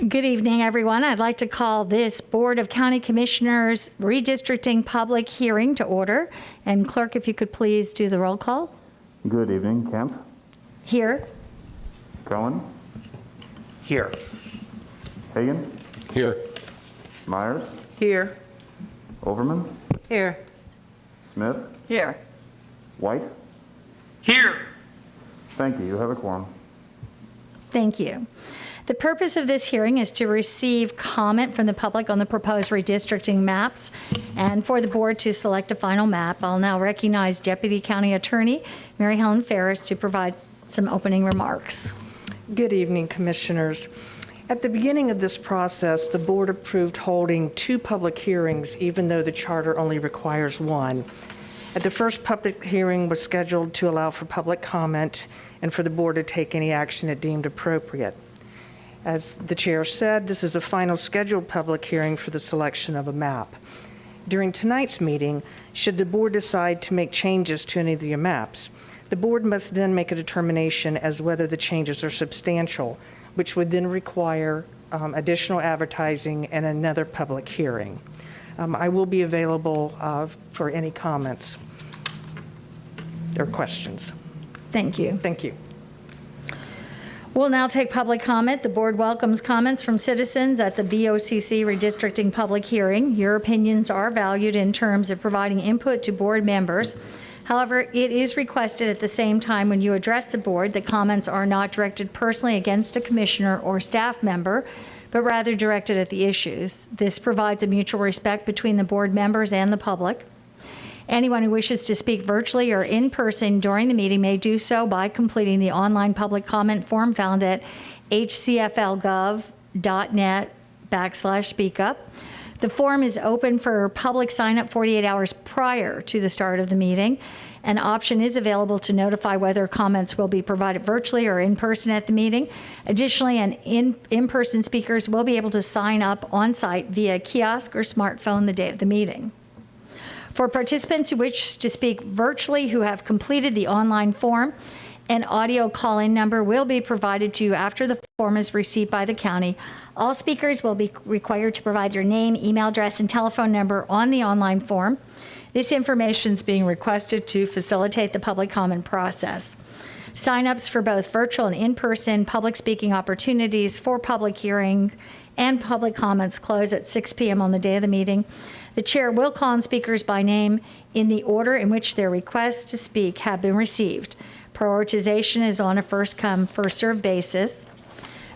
Good evening, everyone. I'd like to call this Board of County Commissioners Redistricting Public Hearing to order. And Clerk, if you could please do the roll call. Good evening. Kemp? Here. Cohen? Here. Hagan? Here. Myers? Here. Overman? Here. Smith? Here. White? Here. Thank you. You have a quorum. Thank you. The purpose of this hearing is to receive comment from the public on the proposed redistricting maps and for the board to select a final map. I'll now recognize Deputy County Attorney Mary Helen Farris to provide some opening remarks. Good evening, Commissioners. At the beginning of this process, the board approved holding 2 public hearings, even though the charter only requires 1. At the first public hearing was scheduled to allow for public comment and for the board to take any action it deemed appropriate. As the chair said, this is the final scheduled public hearing for the selection of a map. During tonight's meeting, should the board decide to make changes to any of the maps, the board must then make a determination as whether the changes are substantial, which would then require additional advertising and another public hearing. I will be available for any comments or questions. Thank you. Thank you. We'll now take public comment. The board welcomes comments from citizens at the BOCC redistricting public hearing. Your opinions are valued in terms of providing input to board members. However, it is requested at the same time when you address the board that comments are not directed personally against a commissioner or staff member, but rather directed at the issues. This provides a mutual respect between the board members and the public. Anyone who wishes to speak virtually or in person during the meeting may do so by completing the online public comment form found at hcflgov.net/speakup. The form is open for public sign-up 48 hours prior to the start of the meeting. An option is available to notify whether comments will be provided virtually or in person at the meeting. Additionally, in-person speakers will be able to sign up on site via kiosk or smartphone the day of the meeting. For participants who wish to speak virtually who have completed the online form, an audio call-in number will be provided to you after the form is received by the county. All speakers will be required to provide their name, email address, and telephone number on the online form. This information is being requested to facilitate the public comment process. Sign-ups for both virtual and in-person public speaking opportunities for public hearing and public comments close at 6 p.m. on the day of the meeting. The chair will call on speakers by name in the order in which their requests to speak have been received. Prioritization is on a first-come, first-served basis.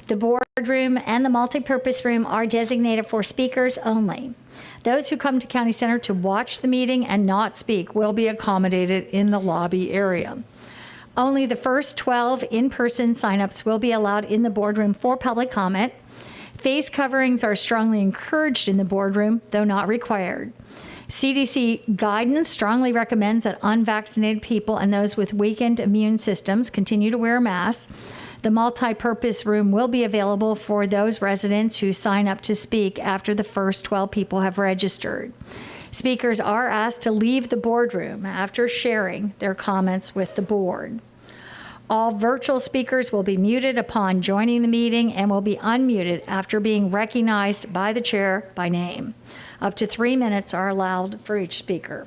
The boardroom and the multipurpose room are designated for speakers only. Those who come to County Center to watch the meeting and not speak will be accommodated in the lobby area. Only the first 12 in-person signups will be allowed in the boardroom for public comment. Face coverings are strongly encouraged in the boardroom, though not required. CDC guidance strongly recommends that unvaccinated people and those with weakened immune systems continue to wear masks. The multi-purpose room will be available for those residents who sign up to speak after the first 12 people have registered. Speakers are asked to leave the boardroom after sharing their comments with the board. All virtual speakers will be muted upon joining the meeting and will be unmuted after being recognized by the chair by name. Up to 3 minutes are allowed for each speaker.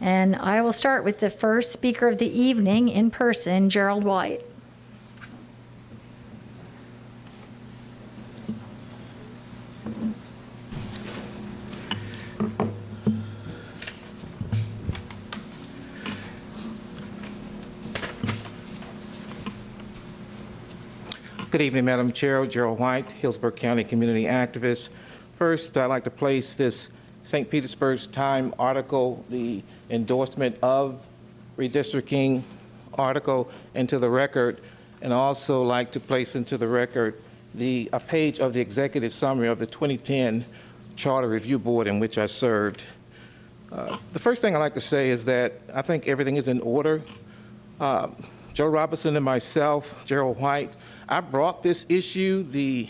And I will start with the first speaker of the evening in person, Gerald White. Good evening, Madam Chair. Gerald White, Hillsborough County community activist. First, I'd like to place this St. Petersburg Times article, the endorsement of redistricting article, into the record, and also like to place into the record a page of the executive summary of the 2010 Charter Review Board in which I served. The first thing I'd like to say is that I think everything is in order. Joe Robinson and myself, Gerald White, I brought this issue, the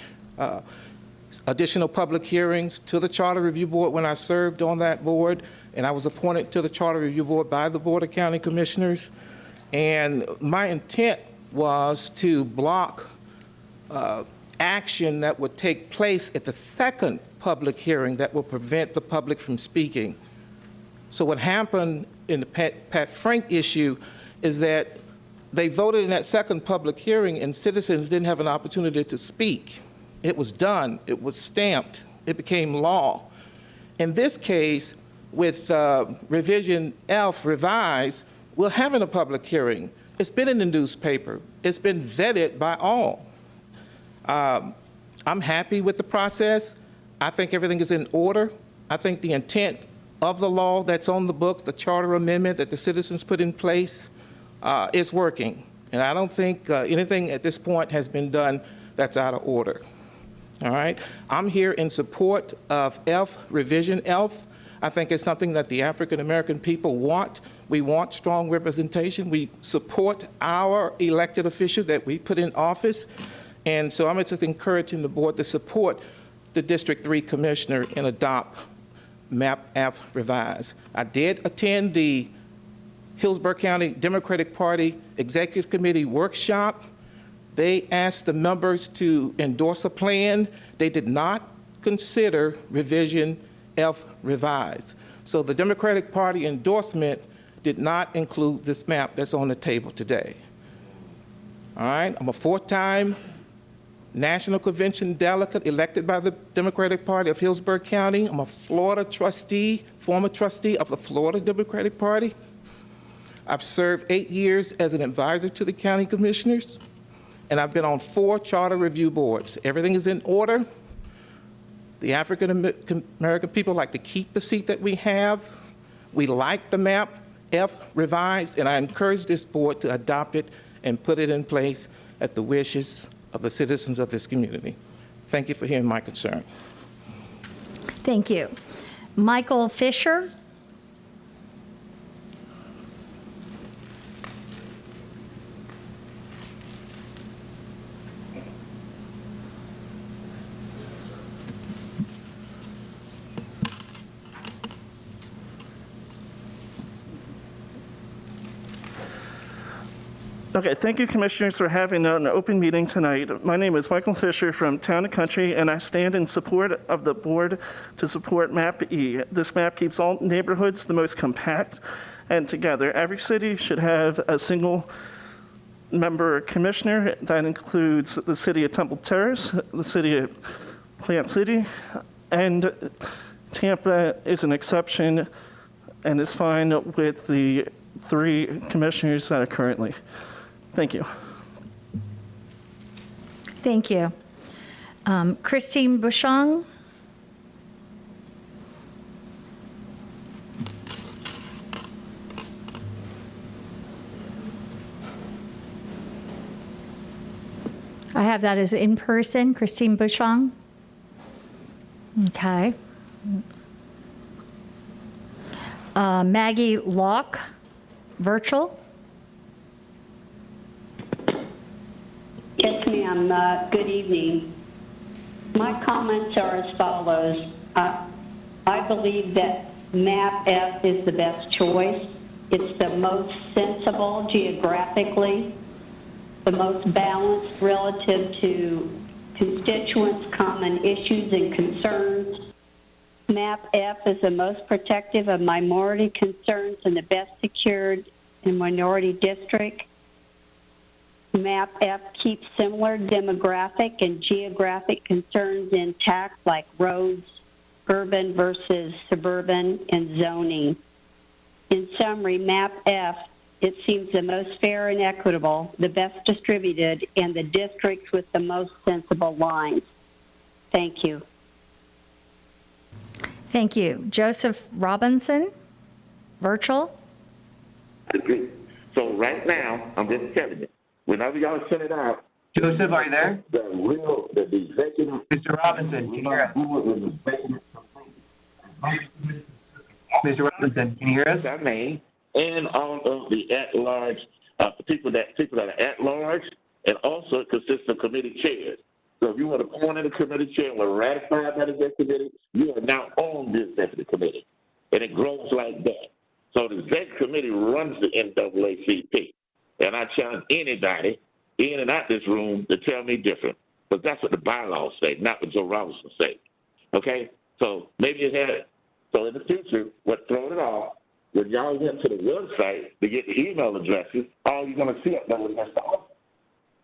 additional public hearings, to the Charter Review Board when I served on that board, and I was appointed to the Charter Review Board by the Board of County Commissioners. And my intent was to block action that would take place at the second public hearing that will prevent the public from speaking. So what happened in the Pat Frank issue is that they voted in that second public hearing and citizens didn't have an opportunity to speak. It was done, it was stamped, it became law. In this case, with revision F revised, we're having a public hearing. It's been in the newspaper. It's been vetted by all. I'm happy with the process. I think everything is in order. I think the intent of the law that's on the books, the charter amendment that the citizens put in place, is working. And I don't think anything at this point has been done that's out of order. All right? I'm here in support of F, revision F. I think it's something that the African American people want. We want strong representation. We support our elected official that we put in office. And so I'm just encouraging the board to support the District 3 Commissioner and adopt MAP F revised. I did attend the Hillsborough County Democratic Party Executive Committee workshop. They asked the members to endorse a plan. They did not consider revision F revised. So the Democratic Party endorsement did not include this map that's on the table today. All right, I'm a four-time National Convention delegate elected by the Democratic Party of Hillsborough County. I'm a Florida trustee, former trustee of the Florida Democratic Party. I've served 8 years as an advisor to the county commissioners, and I've been on 4 charter review boards. Everything is in order. The African American people like to keep the seat that we have. We like the map F revised, and I encourage this board to adopt it and put it in place at the wishes of the citizens of this community. Thank you for hearing my concern. Thank you. Michael Fisher. Okay, thank you, Commissioners, for having an open meeting tonight. My name is Michael Fisher from Town and Country, and I stand in support of the board to support MAP E. This map keeps all neighborhoods the most compact and together. Every city should have a single member commissioner. That includes the city of Temple Terrace, the city of Plant City, and Tampa is an exception and is fine with the 3 commissioners that are currently. Thank you. Thank you. Christine Bouchon. I have that as in person, Christine Bouchon. Okay. Maggie Locke, virtual. Yes, ma'am. Good evening. My comments are as follows. I believe that MAP F is the best choice. It's the most sensible geographically, the most balanced relative to constituents' common issues and concerns. MAP F is the most protective of minority concerns and the best secured in minority district. MAP F keeps similar demographic and geographic concerns intact, like roads, urban versus suburban, and zoning. In summary, MAP F, it seems the most fair and equitable, the best distributed, and the districts with the most sensible lines. Thank you. Thank you. Joseph Robinson, virtual. I agree. So right now, I'm just telling you, whenever y'all send it out, Joseph, are you there? the executive. Mr. Robinson, can you hear us? Mr. Robinson, can you hear us? I mean, and all of the at-large people that are at large, and also it consists of committee chairs. So if you want to appoint a committee chair and were ratified by the executive committee, you are now on the executive committee, and it grows like that. So the executive committee runs the NAACP, and I challenge anybody in and out this room to tell me different. but that's what the bylaws say, not what Joe Robinson say. Okay? So maybe it had, so in the future, what throwing it off, when y'all went to the website to get the email addresses, all you're going to see up there was that stuff.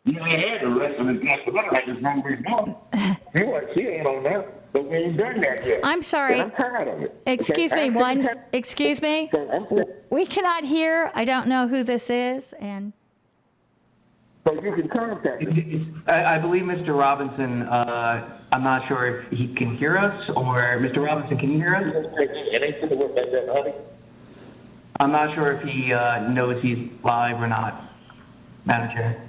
You ain't had the rest of the guests, but I just know we're doing. You want to see it on there, but we ain't done that yet. I'm sorry. And I'm tired of it. Excuse Okay? me, excuse me. We cannot hear. I don't know who this is, and So you can contact me. I believe Mr. Robinson, I'm not sure if he can hear us, or Mr. Robinson, can you hear us? It ain't gonna work like that, honey. I'm not sure if he knows he's live or not, Madam Chair.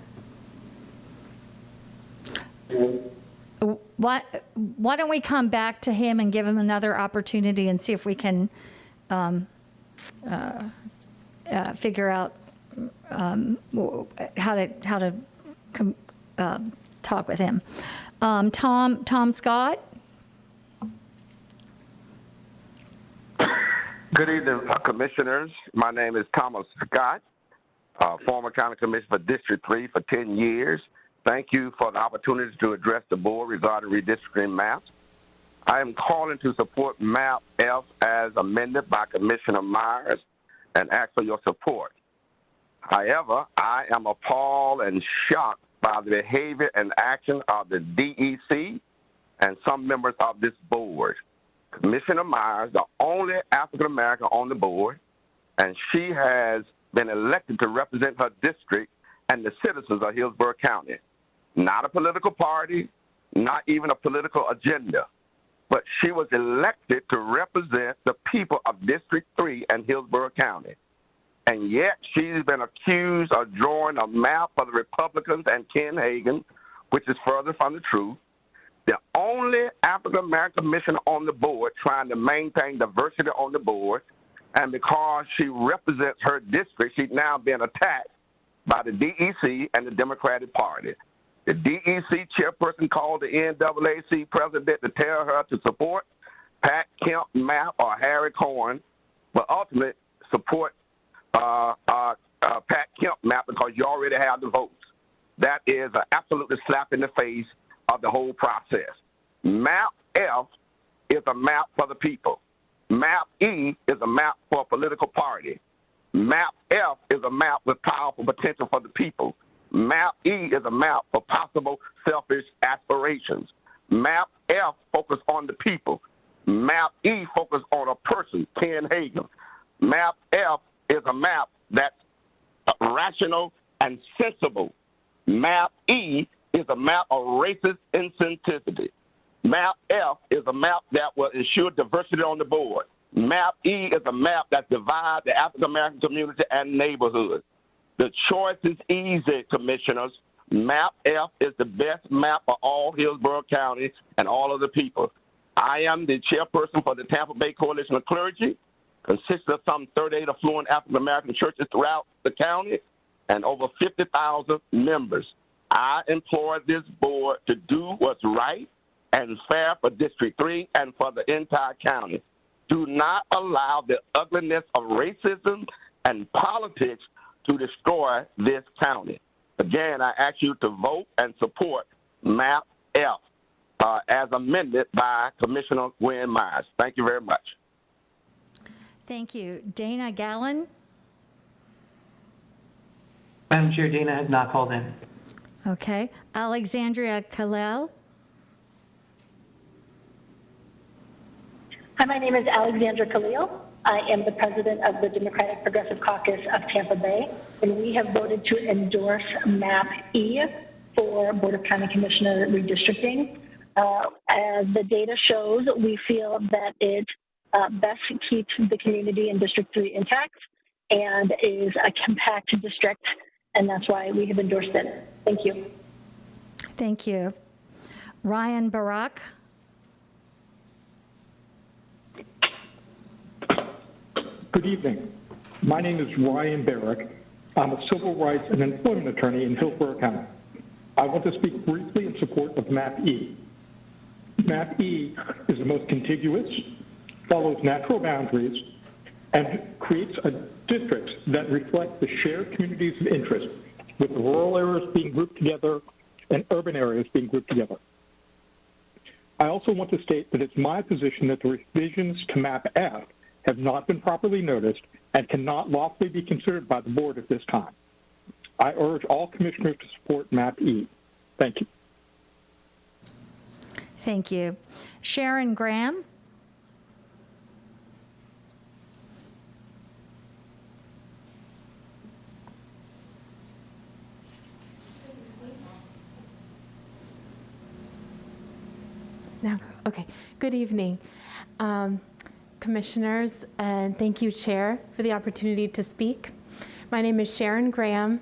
why don't we come back to him and give him another opportunity and see if we can figure out how to talk with him. Tom Scott? Good evening, commissioners. My name is Thomas Scott, former county commissioner for District 3 for 10 years. Thank you for the opportunity to address the board regarding redistricting maps. I am calling to support map F as amended by Commissioner Myers and ask for your support. However, I am appalled and shocked by the behavior and action of the DEC and some members of this board. Commissioner Myers, the only African-American on the board, and she has been elected to represent her district and the citizens of Hillsborough County. Not a political party, not even a political agenda, but she was elected to represent the people of District 3 and Hillsborough County. And yet she's been accused of drawing a map for the Republicans and Ken Hagan, which is further from the truth. The only African-American commissioner on the board trying to maintain diversity on the board, and because she represents her district, she's now being attacked by the DEC and the Democratic Party. The DEC chairperson called the NAAC president to tell her to support Pat Kemp map or Harry Cohen, but ultimately support Pat Kemp map because you already have the votes. That is an absolute slap in the face of the whole process. Map F is a map for the people. Map E is a map for a political party. Map F is a map with powerful potential for the people. Map E is a map for possible selfish aspirations. Map F focuses on the people. Map E focuses on a person, Ken Hagan. Map F is a map that's rational and sensible. Map E is a map of racist insensitivity. Map F is a map that will ensure diversity on the board. Map E is a map that divides the African-American community and neighborhoods. The choice is easy, commissioners. Map F is the best map for all Hillsborough County and all of the people. I am the chairperson for the Tampa Bay Coalition of Clergy, consists of some 38 affluent African-American churches throughout the county and over 50,000 members. I implore this board to do what's right and fair for District 3 and for the entire county. Do not allow the ugliness of racism and politics to destroy this county. Again, I ask you to vote and support map F as amended by Commissioner Gwen Myers. Thank you very much. Thank you. Dana Gallen? Madam Chair, Dana has not called in. Okay. Alexandria Kalel? Hi, my name is Alexandra Khalil. I am the president of the Democratic Progressive Caucus of Tampa Bay, and we have voted to endorse MAP E for Board of County Commissioner redistricting. As the data shows, we feel that it best keeps the community in District 3 intact and is a compact district, and that's why we have endorsed it. Thank you. Thank you. Ryan Barak? Good evening. My name is Ryan Barrick. I'm a civil rights and employment attorney in Hillsborough County. I want to speak briefly in support of MAP E. MAP E is the most contiguous, follows natural boundaries, and creates a district that reflects the shared communities of interest, with the rural areas being grouped together and urban areas being grouped together. I also want to state that it's my position that the revisions to map F have not been properly noticed and cannot lawfully be considered by the board at this time. I urge all commissioners to support map E. Thank you. Thank you. Sharon Graham. No. Okay. Good evening, commissioners, and thank you, Chair, for the opportunity to speak. My name is Sharon Graham.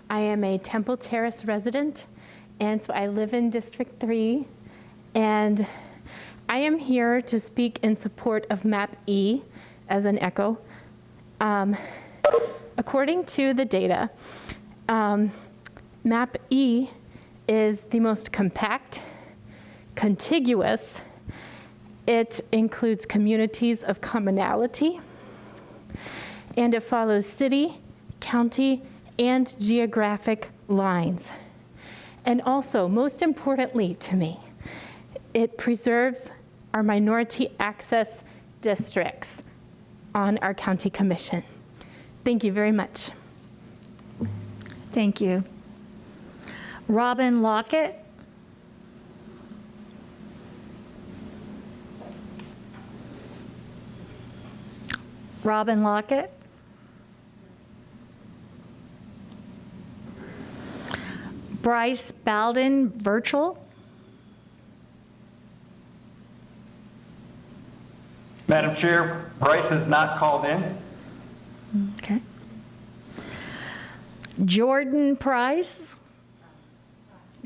I am a Temple Terrace resident, and so I live in District 3, and I am here to speak in support of Map E as an echo. According to the data, Map E is the most compact, contiguous. It includes communities of commonality, and it follows city, county, and geographic lines. And also, most importantly to me, it preserves our minority access districts on our county commission. Thank you very much. Thank you. Robin Lockett. Robin Lockett. Bryce Bowden, virtual. Madam Chair, Bryce is not called in. Okay. Jordan Price.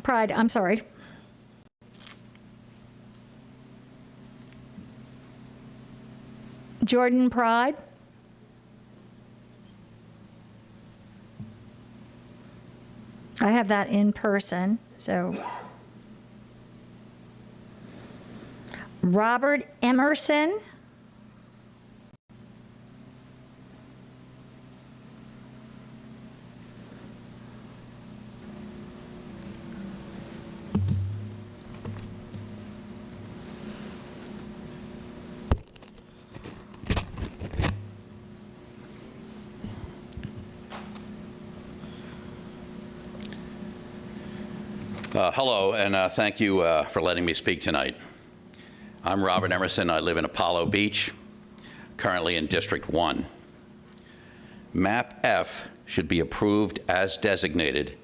Pride, I'm sorry. Jordan Pride. I have that in person, so. Robert Emerson. Hello, and thank you for letting me speak tonight. I'm Robert Emerson. I live in Apollo Beach, currently in District 1. Map F should be approved as designated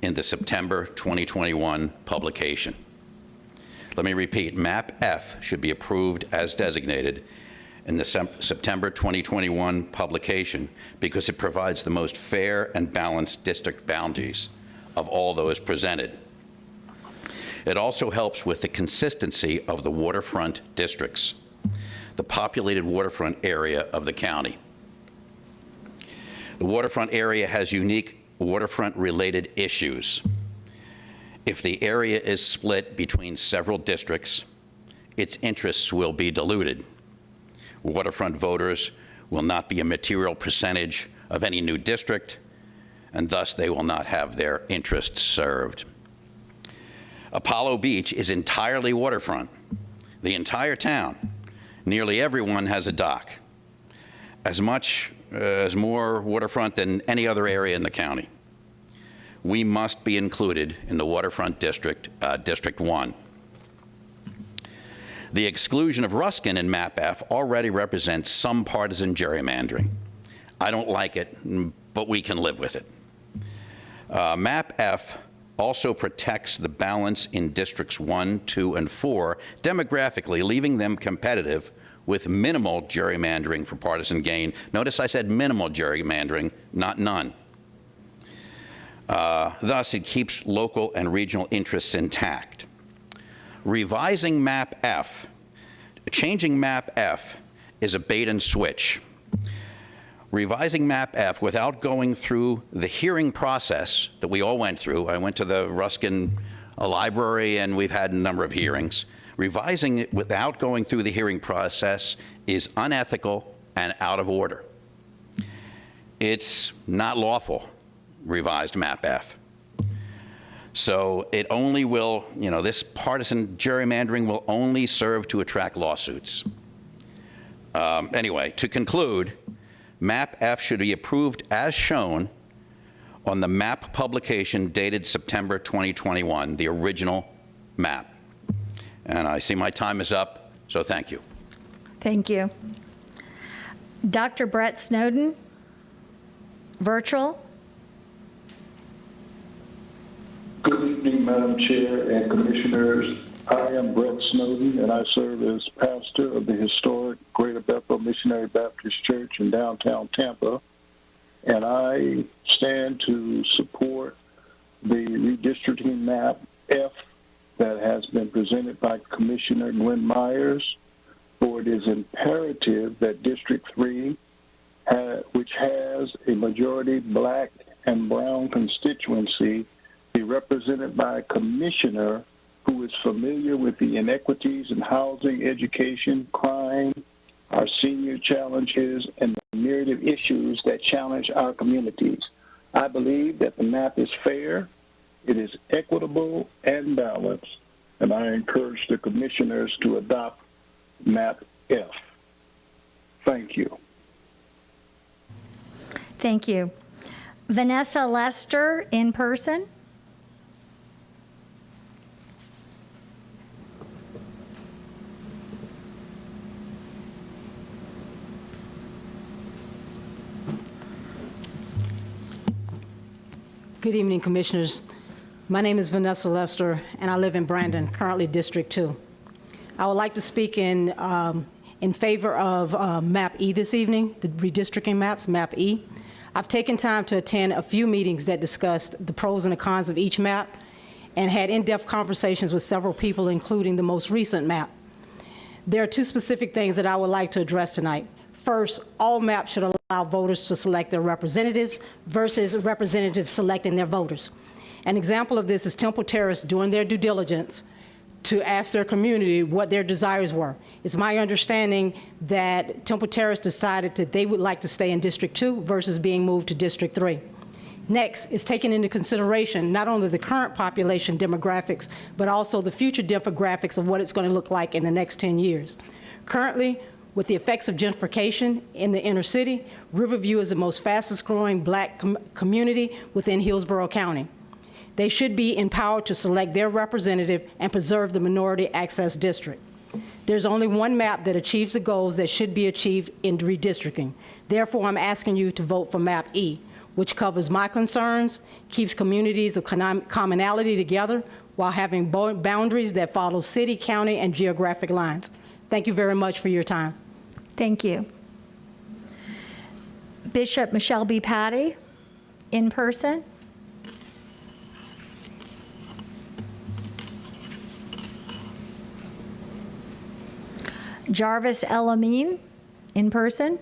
in the September 2021 publication. Let me repeat, Map F should be approved as designated in the September 2021 publication because it provides the most fair and balanced district boundaries of all those presented. It also helps with the consistency of the waterfront districts, the populated waterfront area of the county. The waterfront area has unique waterfront-related issues. If the area is split between several districts, its interests will be diluted. Waterfront voters will not be a material percentage of any new district, and thus they will not have their interests served. Apollo Beach is entirely waterfront, the entire town. Nearly everyone has a dock, as more waterfront than any other area in the county. We must be included in the waterfront district, District 1. The exclusion of Ruskin in Map F already represents some partisan gerrymandering. I don't like it, but we can live with it. Map F also protects the balance in Districts 1, 2, and 4 demographically, leaving them competitive with minimal gerrymandering for partisan gain. Notice I said minimal gerrymandering, not none. Thus, it keeps local and regional interests intact. Revising Map F, changing Map F is a bait and switch. Revising Map F without going through the hearing process that we all went through. I went to the Ruskin library and we've had a number of hearings. Revising it without going through the hearing process is unethical and out of order. It's not lawful, revised Map F. So it only will, this partisan gerrymandering will only serve to attract lawsuits. Anyway, to conclude, map F should be approved as shown on the map publication dated September 2021, the original map. And I see my time is up, so thank you. Thank you. Dr. Brett Snowden, virtual. Good evening, Madam Chair and Commissioners. I am Brett Snowden, and I serve as pastor of the historic Greater Bethel Missionary Baptist Church in downtown Tampa. And I stand to support the redistricting map F that has been presented by Commissioner Glenn Myers, for it is imperative that District 3, which has a majority black and brown constituency, be represented by a commissioner who is familiar with the inequities in housing, education, crime, our senior challenges, and the myriad of issues that challenge our communities. I believe that the map is fair, it is equitable and balanced, and I encourage the commissioners to adopt map F. Thank you. Thank you. Vanessa Lester, in person. Good evening, Commissioners. My name is Vanessa Lester, and I live in Brandon, currently District 2. I would like to speak in favor of Map E this evening, the redistricting maps, Map E. I've taken time to attend a few meetings that discussed the pros and the cons of each map and had in-depth conversations with several people, including the most recent map. There are two specific things that I would like to address tonight. First, all maps should allow voters to select their representatives versus representatives selecting their voters. An example of this is Temple Terrace doing their due diligence to ask their community what their desires were. It's my understanding that Temple Terrace decided that they would like to stay in District 2 versus being moved to District 3. Next is taking into consideration not only the current population demographics, but also the future demographics of what it's going to look like in the next 10 years. Currently, with the effects of gentrification in the inner city, Riverview is the most fastest growing black community within Hillsborough County. They should be empowered to select their representative and preserve the minority access district. There's only one map that achieves the goals that should be achieved in redistricting. Therefore, I'm asking you to vote for map E, which covers my concerns, keeps communities of commonality together while having boundaries that follow city, county, and geographic lines. Thank you very much for your time. Thank you. Bishop Michelle B. Patty, in person. Jarvis El Amin, in person.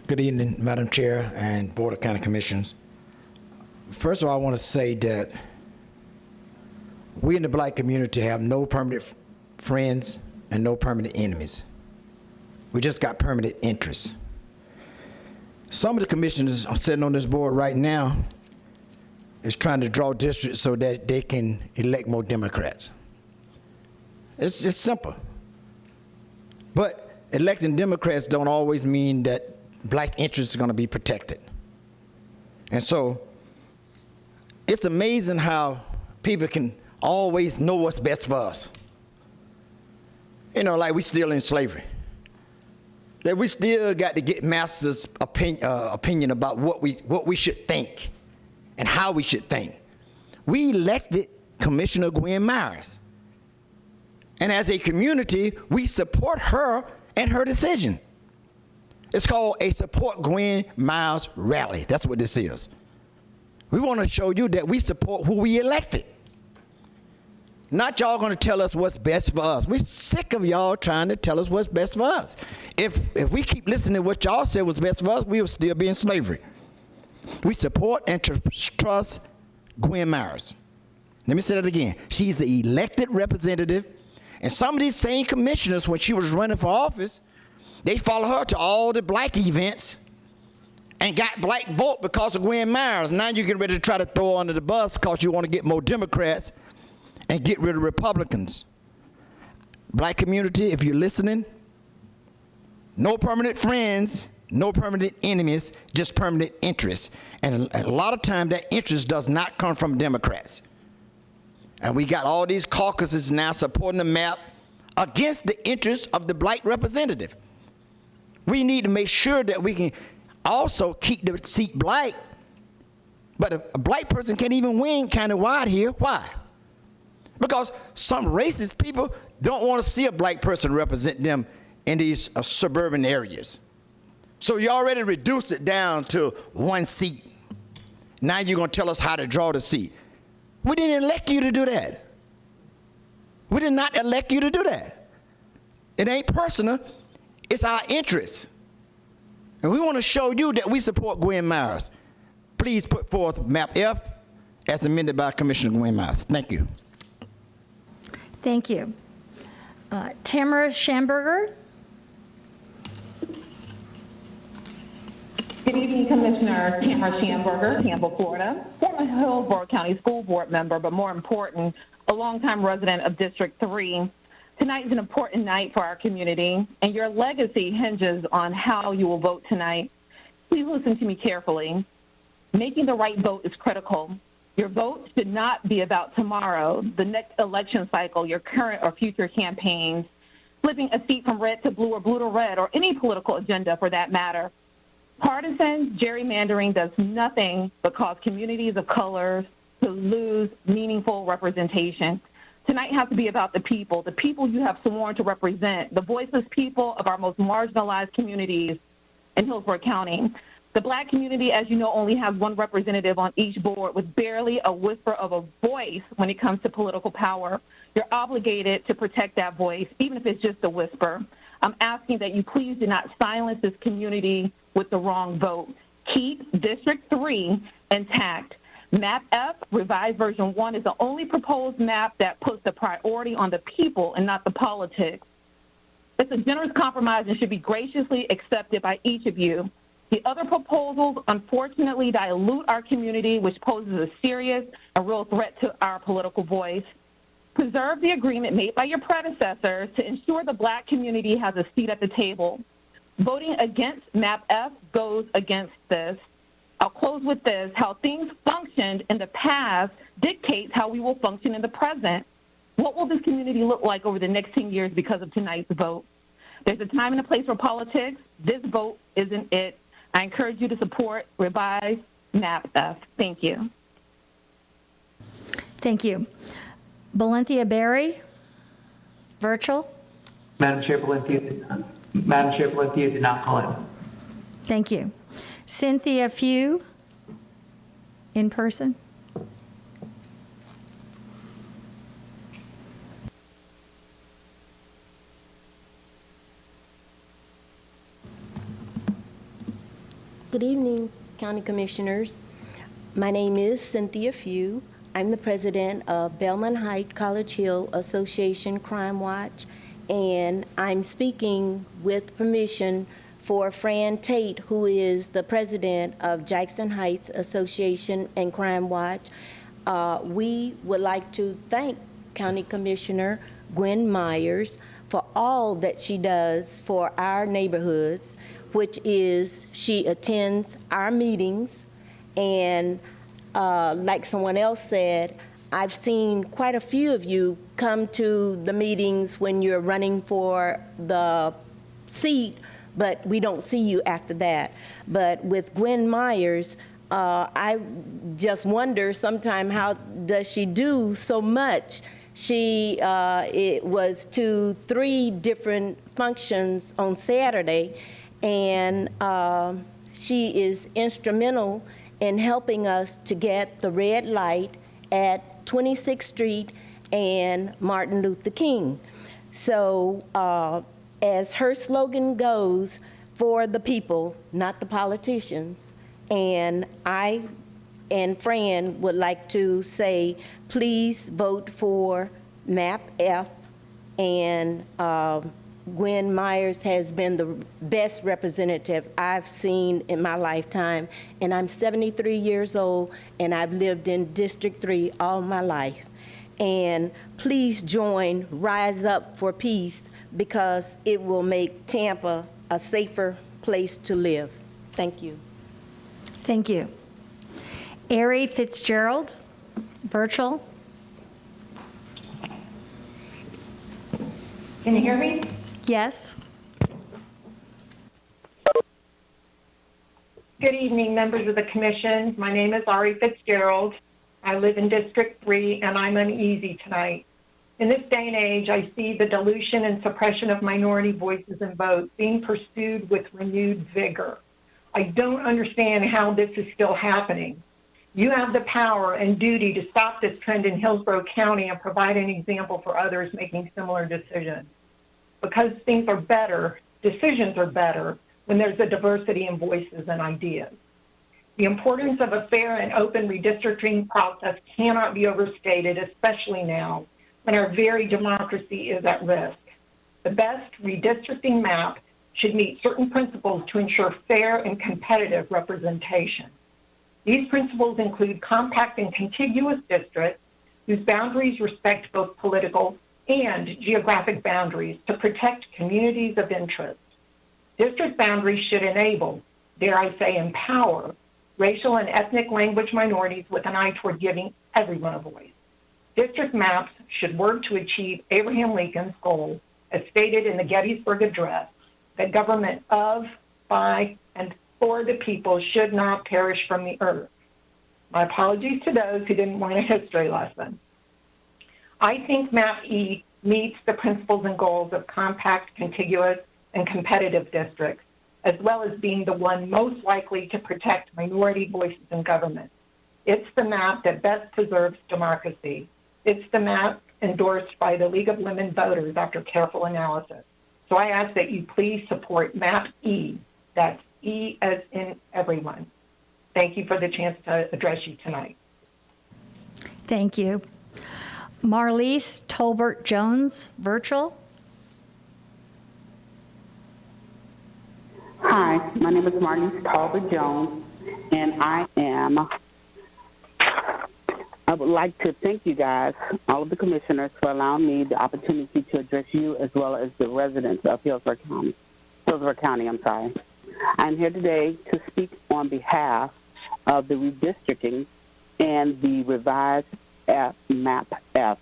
Good evening, Madam Chair and Board of County Commissioners. First of all, I want to say that we in the black community have no permanent friends and no permanent enemies. We just got permanent interests. Some of the commissioners sitting on this board right now is trying to draw districts so that they can elect more Democrats. It's just simple. But electing Democrats don't always mean that black interests are going to be protected. And so it's amazing how people can always know what's best for us. You know, like we still in slavery. That we still got to get master's opinion about what we should think and how we should think. We elected Commissioner Gwen Myers. And as a community, we support her and her decision. It's called a Support Gwen Myers rally. That's what this is. We want to show you that we support who we elected. Not y'all going to tell us what's best for us. We're sick of y'all trying to tell us what's best for us. If we keep listening to what y'all said was best for us, we will still be in slavery. We support and trust Gwen Myers. Let me say that again. She's the elected representative, and some of these same commissioners, when she was running for office, They follow her to all the black events and got black vote because of Gwen Myers. Now you're getting ready to try to throw her under the bus because you want to get more Democrats and get rid of Republicans. Black community, if you're listening, no permanent friends, no permanent enemies, just permanent interests. And a lot of times that interest does not come from Democrats. And we got all these caucuses now supporting the map against the interests of the black representative. We need to make sure that we can also keep the seat black, but a black person can't even win countywide here. Why? Because some racist people don't want to see a black person represent them in these suburban areas. So you already reduced it down to one seat. Now you're going to tell us how to draw the seat. We didn't elect you to do that. We did not elect you to do that. It ain't personal. It's our interest. And we want to show you that we support Gwen Myers. Please put forth map F as amended by Commissioner Gwen Myers. Thank you. Thank you. Tamara Schamberger. Good evening, Commissioner Tamara Schamberger, Tampa, Florida, former Hillsborough County School Board member, but more important, a longtime resident of District 3. Tonight is an important night for our community, and your legacy hinges on how you will vote tonight. Please listen to me carefully. Making the right vote is critical. Your vote should not be about tomorrow, the next election cycle, your current or future campaigns, flipping a seat from red to blue or blue to red, or any political agenda for that matter. Partisan gerrymandering does nothing but cause communities of color to lose meaningful representation. Tonight has to be about the people you have sworn to represent, the voiceless people of our most marginalized communities in Hillsborough County. The black community, as you know, only has one representative on each board with barely a whisper of a voice when it comes to political power. You're obligated to protect that voice, even if it's just a whisper. I'm asking that you please do not silence this community with the wrong vote. Keep District 3 intact. Map F, revised version 1, is the only proposed map that puts the priority on the people and not the politics. It's a generous compromise and should be graciously accepted by each of you. The other proposals, unfortunately, dilute our community, which poses a serious and real threat to our political voice. Preserve the agreement made by your predecessors to ensure the black community has a seat at the table. Voting against Map F goes against this. I'll close with this. How things functioned in the past dictates how we will function in the present. What will this community look like over the next 10 years because of tonight's vote? There's a time and a place for politics. This vote isn't it. I encourage you to support revised Map F. Thank you. Thank you. Valenthia Berry, virtual. Madam Chair, Valenthia did not call in. Thank you. Cynthia Few, in person. Good evening, County Commissioners. My name is Cynthia Few. I'm the president of Belmont Heights College Hill Association Crime Watch, and I'm speaking with permission for Fran Tate, who is the president of Jackson Heights Association and Crime Watch. We would like to thank County Commissioner Gwen Myers for all that she does for our neighborhoods, which is she attends our meetings, and like someone else said, I've seen quite a few of you come to the meetings when you're running for the seat, but we don't see you after that. But with Gwen Myers, I just wonder sometime how does she do so much? It was to 3 different functions on Saturday, and she is instrumental in helping us to get the red light at 26th Street and Martin Luther King. So as her slogan goes, for the people, not the politicians. And I and Fran would like to say, please vote for Map F and Gwen Myers has been the best representative I've seen in my lifetime, and I'm 73 years old, and I've lived in District 3 all my life. And please join Rise Up for Peace, because it will make Tampa a safer place to live. Thank you. Thank you. Ari Fitzgerald, virtual. Can you hear me? Yes. Good evening, members of the commission. My name is Ari Fitzgerald. I live in District 3, and I'm uneasy tonight. In this day and age, I see the dilution and suppression of minority voices and votes being pursued with renewed vigor. I don't understand how this is still happening. You have the power and duty to stop this trend in Hillsborough County and provide an example for others making similar decisions. Because things are better, decisions are better when there's a diversity in voices and ideas. The importance of a fair and open redistricting process cannot be overstated, especially now when our very democracy is at risk. The best redistricting map should meet certain principles to ensure fair and competitive representation. These principles include compact and contiguous districts whose boundaries respect both political and geographic boundaries to protect communities of interest. District boundaries should enable, dare I say empower, racial and ethnic language minorities with an eye toward giving everyone a voice. District maps should work to achieve Abraham Lincoln's goal, as stated in the Gettysburg Address, that government of, by, and for the people should not perish from the earth. My apologies to those who didn't want a history lesson. I think Map E meets the principles and goals of compact, contiguous, and competitive districts, as well as being the one most likely to protect minority voices in government. It's the map that best preserves democracy. It's the map endorsed by the League of Women Voters after careful analysis. So I ask that you please support Map E. That's E as in everyone. Thank you for the chance to address you tonight. Thank you. Marlise Tolbert Jones, virtual. Hi, my name is Marlise Tolbert Jones, and I would like to thank you guys, all of the commissioners, for allowing me the opportunity to address you as well as the residents of Hillsborough County. I'm here today to speak on behalf of the redistricting and the revised Map F.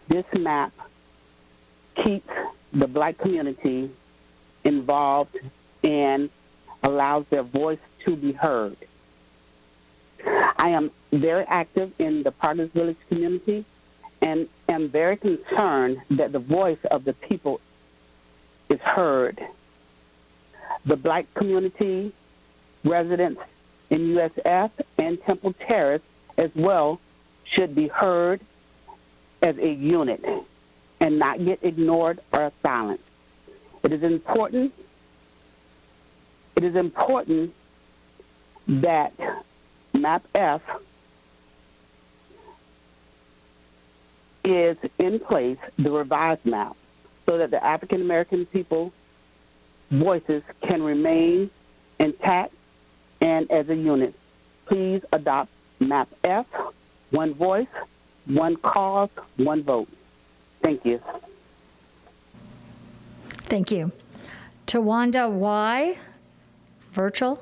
This map keeps the Black community involved and allows their voice to be heard. I am very active in the Progress Village community and am very concerned that the voice of the people is heard. The Black community residents in USF and Temple Terrace as well should be heard as a unit and not get ignored or silenced. It is important that Map F is in place, the revised map, so that the African American people voices can remain intact and as a unit. Please adopt Map F, one voice, one cause, one vote. Thank you. Thank you. Tawanda Y, virtual.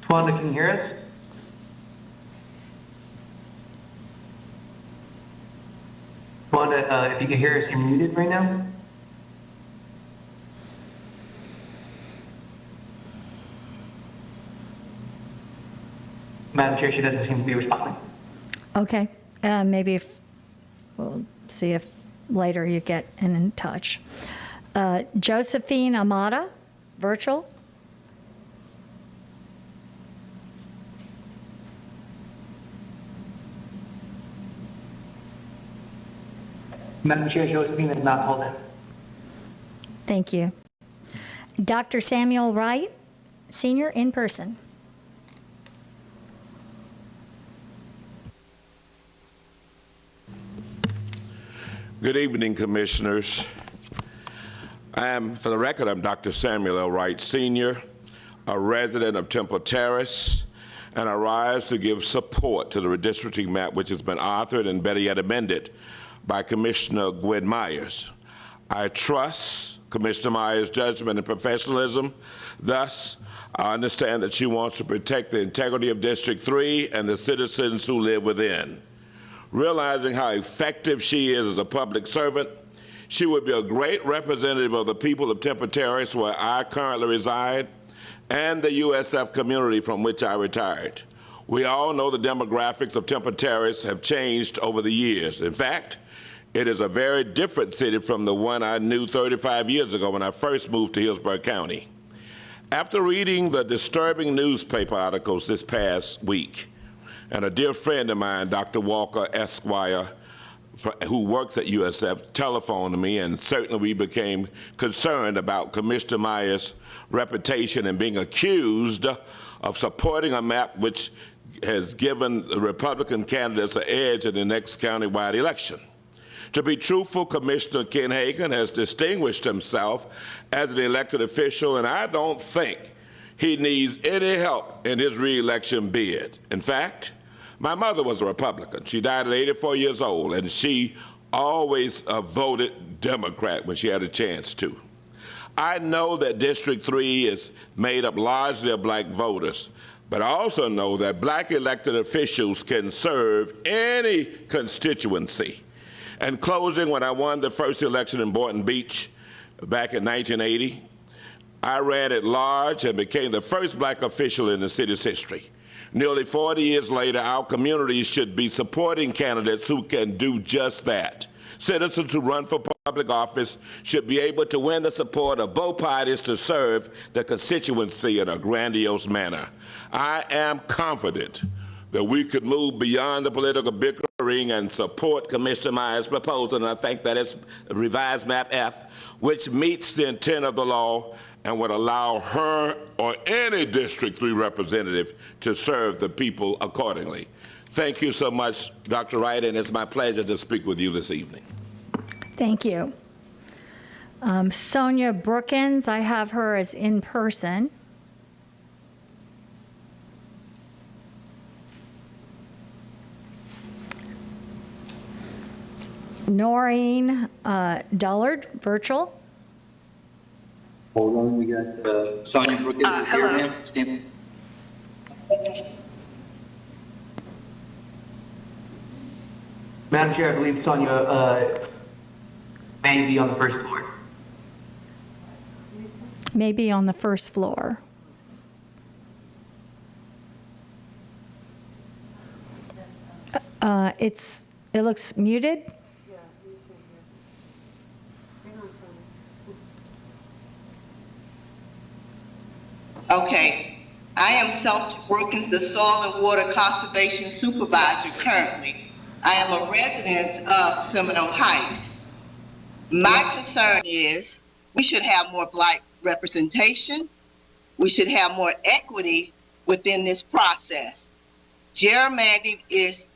Tawanda, can you hear us? Tawanda, if you can hear us, you're muted right now. Madam Chair, she doesn't seem to be responding. Okay. Maybe we'll see if later you get in touch. Josephine Amata, virtual. Madam Chair, Josephine is not called in. Thank you. Dr. Samuel Wright, Senior, in person. Good evening, Commissioners. For the record, I'm Dr. Samuel L. Wright, Sr., a resident of Temple Terrace, and I rise to give support to the redistricting map, which has been authored and better yet amended by Commissioner Gwen Myers. I trust Commissioner Myers' judgment and professionalism. Thus, I understand that she wants to protect the integrity of District 3 and the citizens who live within. Realizing how effective she is as a public servant, she would be a great representative of the people of Temple Terrace, where I currently reside, and the USF community from which I retired. We all know the demographics of Temple Terrace have changed over the years. In fact, it is a very different city from the one I knew 35 years ago when I first moved to Hillsborough County. After reading the disturbing newspaper articles this past week, and a dear friend of mine, Dr. Walker Esquire, who works at USF, telephoned me, and certainly we became concerned about Commissioner Myers' reputation and being accused of supporting a map which has given the Republican candidates an edge in the next countywide election. To be truthful, Commissioner Ken Hagan has distinguished himself as an elected official, and I don't think he needs any help in his re-election bid. In fact, my mother was a Republican. She died at 84 years old, and she always voted Democrat when she had a chance to. I know that District 3 is made up largely of black voters, but I also know that black elected officials can serve any constituency. In closing, when I won the first election in Boynton Beach back in 1980, I ran at large and became the first black official in the city's history. Nearly 40 years later, our communities should be supporting candidates who can do just that. Citizens who run for public office should be able to win the support of both parties to serve the constituency in a grandiose manner. I am confident that we could move beyond the political bickering and support Commissioner Myers' proposal, and I think that it's revised map F, which meets the intent of the law and would allow her or any District 3 representative to serve the people accordingly. Thank you so much, Dr. Wright, and it's my pleasure to speak with you this evening. Thank you. Sonya Brooks, I have her as in person. Noreen Dullard, virtual. Hold on, we got Sonya Brooks is here, ma'am. Stand. Madam Chair, I believe Sonya may be on the first floor. Maybe on the first floor. It looks muted. Okay. I am Sonya Brooks, the Soil and Water Conservation Supervisor currently. I am a resident of Seminole Heights. My concern is we should have more black representation. We should have more equity within this process. Gerrymandering is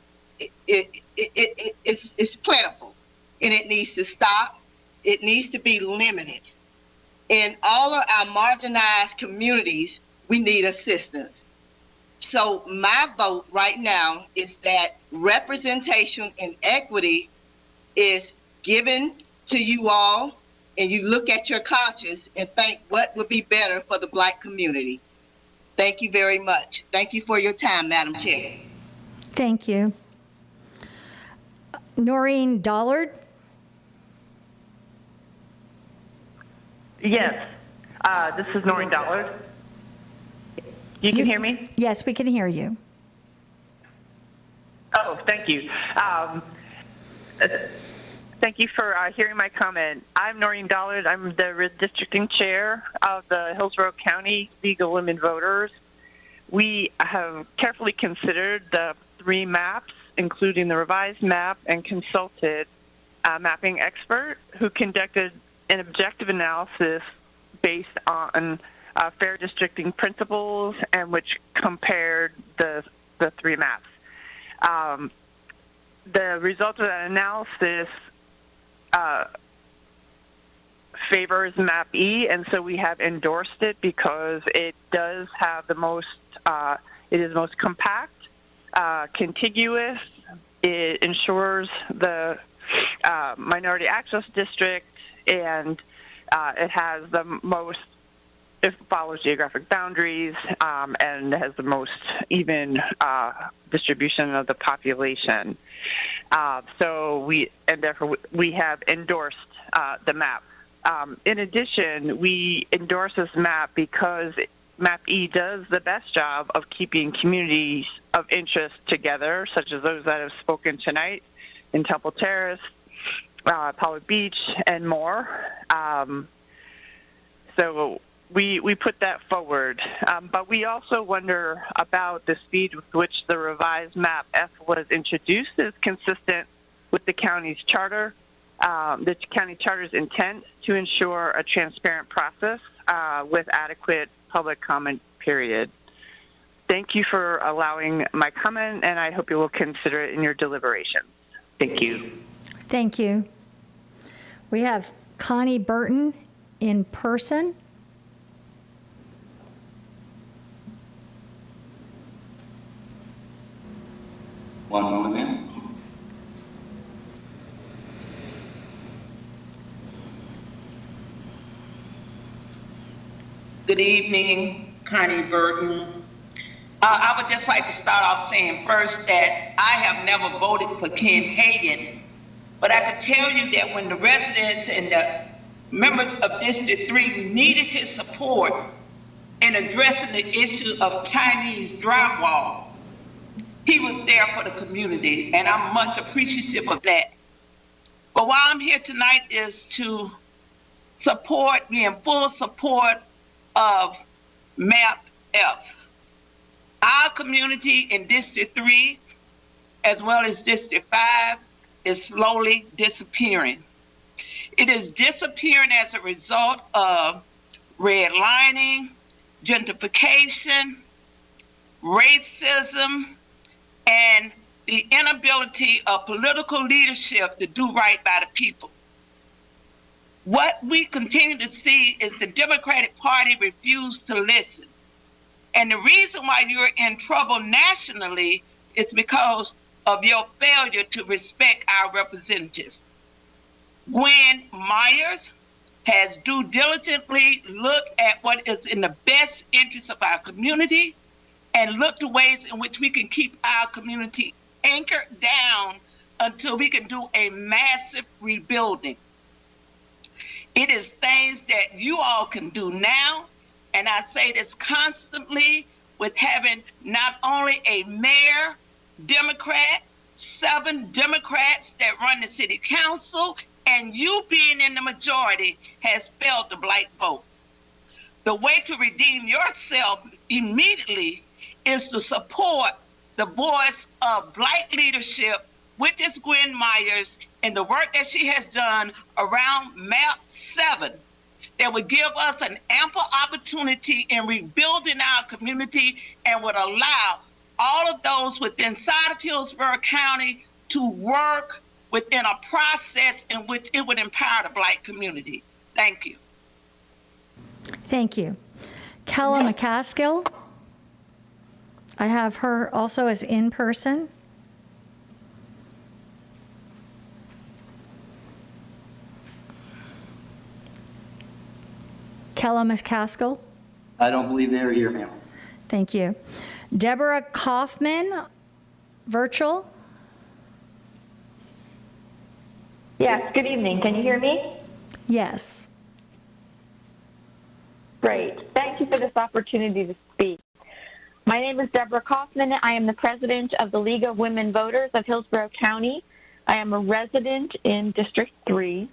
plentiful, and it needs to stop. It needs to be limited. In all of our marginalized communities, we need assistance. So my vote right now is that representation and equity is given to you all, and you look at your conscience and think what would be better for the black community. Thank you very much. Thank you for your time, Madam Chair. Thank you. Noreen Dullard. Yes, this is Noreen Dullard. You can hear me? Yes, we can hear you. Oh, thank you. Thank you for hearing my comment. I'm Noreen Dullard. I'm the redistricting chair of the Hillsborough County League of Women Voters. We have carefully considered the 3 maps, including the revised map, and consulted a mapping expert who conducted an objective analysis based on fair districting principles and which compared the 3 maps. The result of that analysis favors Map E, and so we have endorsed it because it does have the most, it is most compact, contiguous. It ensures the minority access district, and it has the most, it follows geographic boundaries, and has the most even distribution of the population. Therefore we have endorsed the map. In addition, we endorse this map because Map E does the best job of keeping communities of interest together, such as those that have spoken tonight in Temple Terrace, Apollo Beach, and more. So we put that forward. But we also wonder about the speed with which the revised Map F was introduced is consistent with the county's charter, the county charter's intent to ensure a transparent process with adequate public comment period. Thank you for allowing my comment, and I hope you will consider it in your deliberations. Thank you. Thank you. We have Connie Burton in person. One moment, ma'am. Good evening, Connie Burton. I would just like to start off saying first that I have never voted for Ken Hagan, but I can tell you that when the residents and the members of District 3 needed his support in addressing the issue of Chinese drywall, he was there for the community, and I'm much appreciative of that. But why I'm here tonight is to be in full support of Map F. Our community in District 3, as well as District 5, is slowly disappearing. It is disappearing as a result of redlining, gentrification, racism, and the inability of political leadership to do right by the people. What we continue to see is the Democratic Party refuse to listen. And the reason why you're in trouble nationally is because of your failure to respect our representative. Gwen Myers has diligently looked at what is in the best interest of our community and look to ways in which we can keep our community anchored down until we can do a massive rebuilding. It is things that you all can do now, and I say this constantly with having not only a mayor, Democrat, 7 Democrats that run the city council, and you being in the majority has failed the black vote. The way to redeem yourself immediately is to support the voice of black leadership, which is Gwen Myers, and the work that she has done around Map 7 that would give us an ample opportunity in rebuilding our community and would allow all of those within side of Hillsborough County to work within a process in which it would empower the black community. Thank you. Thank you. Kella McCaskill. I have her also as in person. Kella McCaskill. I don't believe they're here, ma'am. Thank you. Deborah Kaufman, virtual. Yes, good evening. Can you hear me? Yes. Great. Thank you for this opportunity to speak. My name is Deborah Kaufman. I am the president of the League of Women Voters of Hillsborough County. I am a resident in District 3.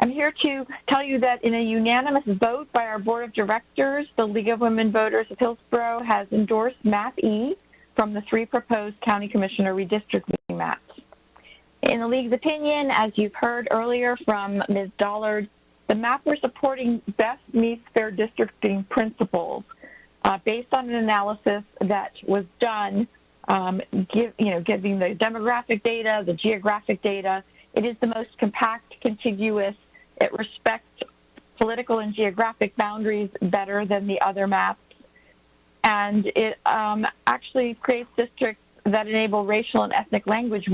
I'm here to tell you that in a unanimous vote by our board of directors, the League of Women Voters of Hillsborough has endorsed Map E from the 3 proposed county commissioner redistricting maps. In the League's opinion, as you've heard earlier from Ms. Dollard, the map we're supporting best meets fair districting principles based on an analysis that was done, giving the demographic data, the geographic data, It is the most compact, contiguous. It respects political and geographic boundaries better than the other maps. And it actually creates districts that enable racial and ethnic language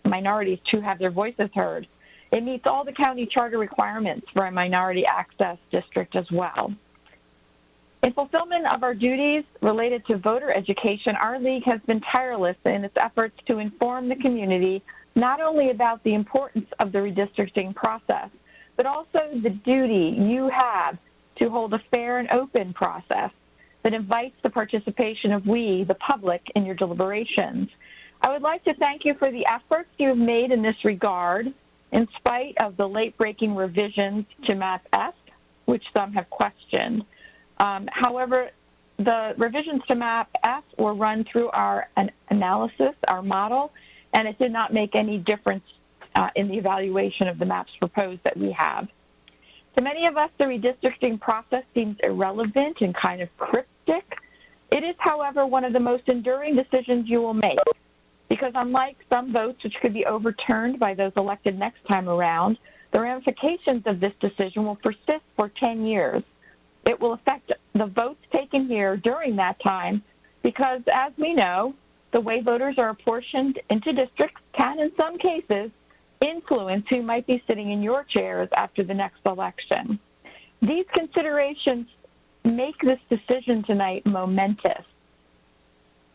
minorities to have their voices heard. It meets all the county charter requirements for a minority access district as well. In fulfillment of our duties related to voter education, our league has been tireless in its efforts to inform the community not only about the importance of the redistricting process, but also the duty you have to hold a fair and open process that invites the participation of we, the public, in your deliberations. I would like to thank you for the efforts you have made in this regard, in spite of the late-breaking revisions to Map F, which some have questioned. However, the revisions to Map F were run through our analysis, our model, and it did not make any difference in the evaluation of the maps proposed that we have. To many of us, the redistricting process seems irrelevant and kind of cryptic. It is, however, one of the most enduring decisions you will make, because unlike some votes which could be overturned by those elected next time around, the ramifications of this decision will persist for 10 years. It will affect the votes taken here during that time because, as we know, the way voters are apportioned into districts can, in some cases, influence who might be sitting in your chairs after the next election. These considerations make this decision tonight momentous.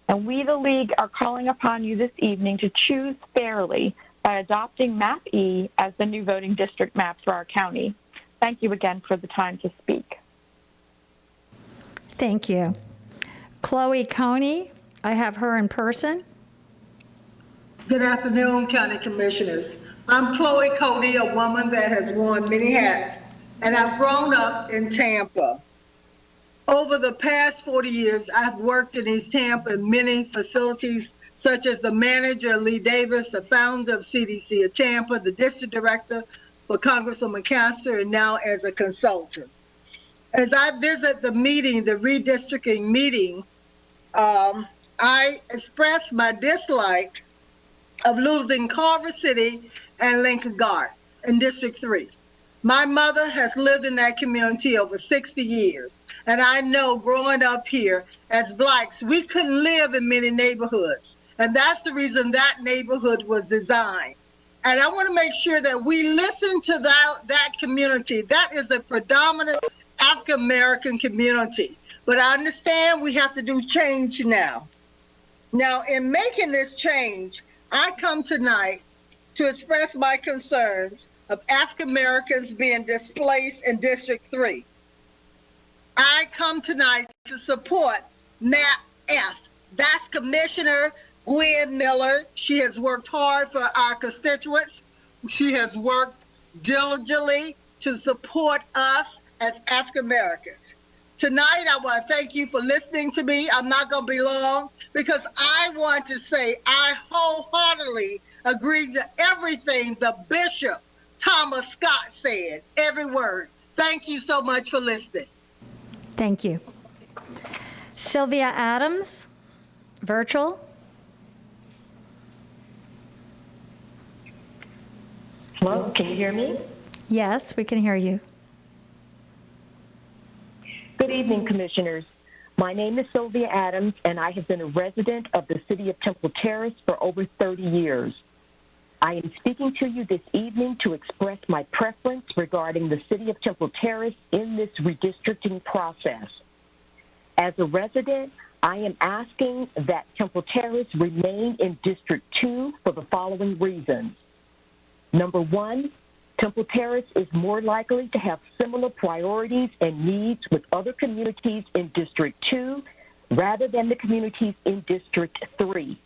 And we, the League, are calling upon you this evening to choose fairly by adopting Map E as the new voting district map for our county. Thank you again for the time to speak. Thank you. Chloe Coney, I have her in person. Good afternoon, County Commissioners. I'm Chloe Cody, a woman that has worn many hats, and I've grown up in Tampa. Over the past 40 years, I've worked in East Tampa in many facilities, such as the manager, Lee Davis, the founder of CDC of Tampa, the district director for Congresswoman Castor, and now as a consultant. As I visit the meeting, the redistricting meeting, I express my dislike of losing Carver City and Lincoln Garden in District 3. My mother has lived in that community over 60 years, and I know growing up here as Blacks, we couldn't live in many neighborhoods, and that's the reason that neighborhood was designed. And I want to make sure that we listen to that community. That is a predominant African-American community, but I understand we have to do change now. Now, in making this change, I come tonight to express my concerns of African Americans being displaced in District 3. I come tonight to support Map F. That's Commissioner Gwen Miller. She has worked hard for our constituents. She has worked diligently to support us as African Americans. Tonight, I want to thank you for listening to me. I'm not going to be long because I want to say I wholeheartedly agree to everything the Bishop Thomas Scott said, every word. Thank you so much for listening. Thank you. Sylvia Adams, virtual. Hello, can you hear me? Yes, we can hear you. Good evening, Commissioners. My name is Sylvia Adams, and I have been a resident of the city of Temple Terrace for over 30 years. I am speaking to you this evening to express my preference regarding the city of Temple Terrace in this redistricting process. As a resident, I am asking that Temple Terrace remain in District 2 for the following reasons. Number one, Temple Terrace is more likely to have similar priorities and needs with other communities in District 2 rather than the communities in District 3.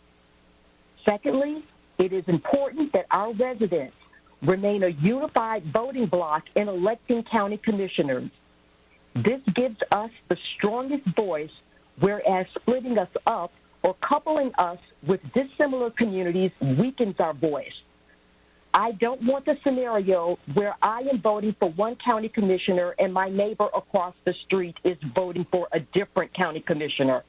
Secondly, it is important that our residents remain a unified voting bloc in electing county commissioners. This gives us the strongest voice, whereas splitting us up or coupling us with dissimilar communities weakens our voice. I don't want the scenario where I am voting for one county commissioner and my neighbor across the street is voting for a different county commissioner.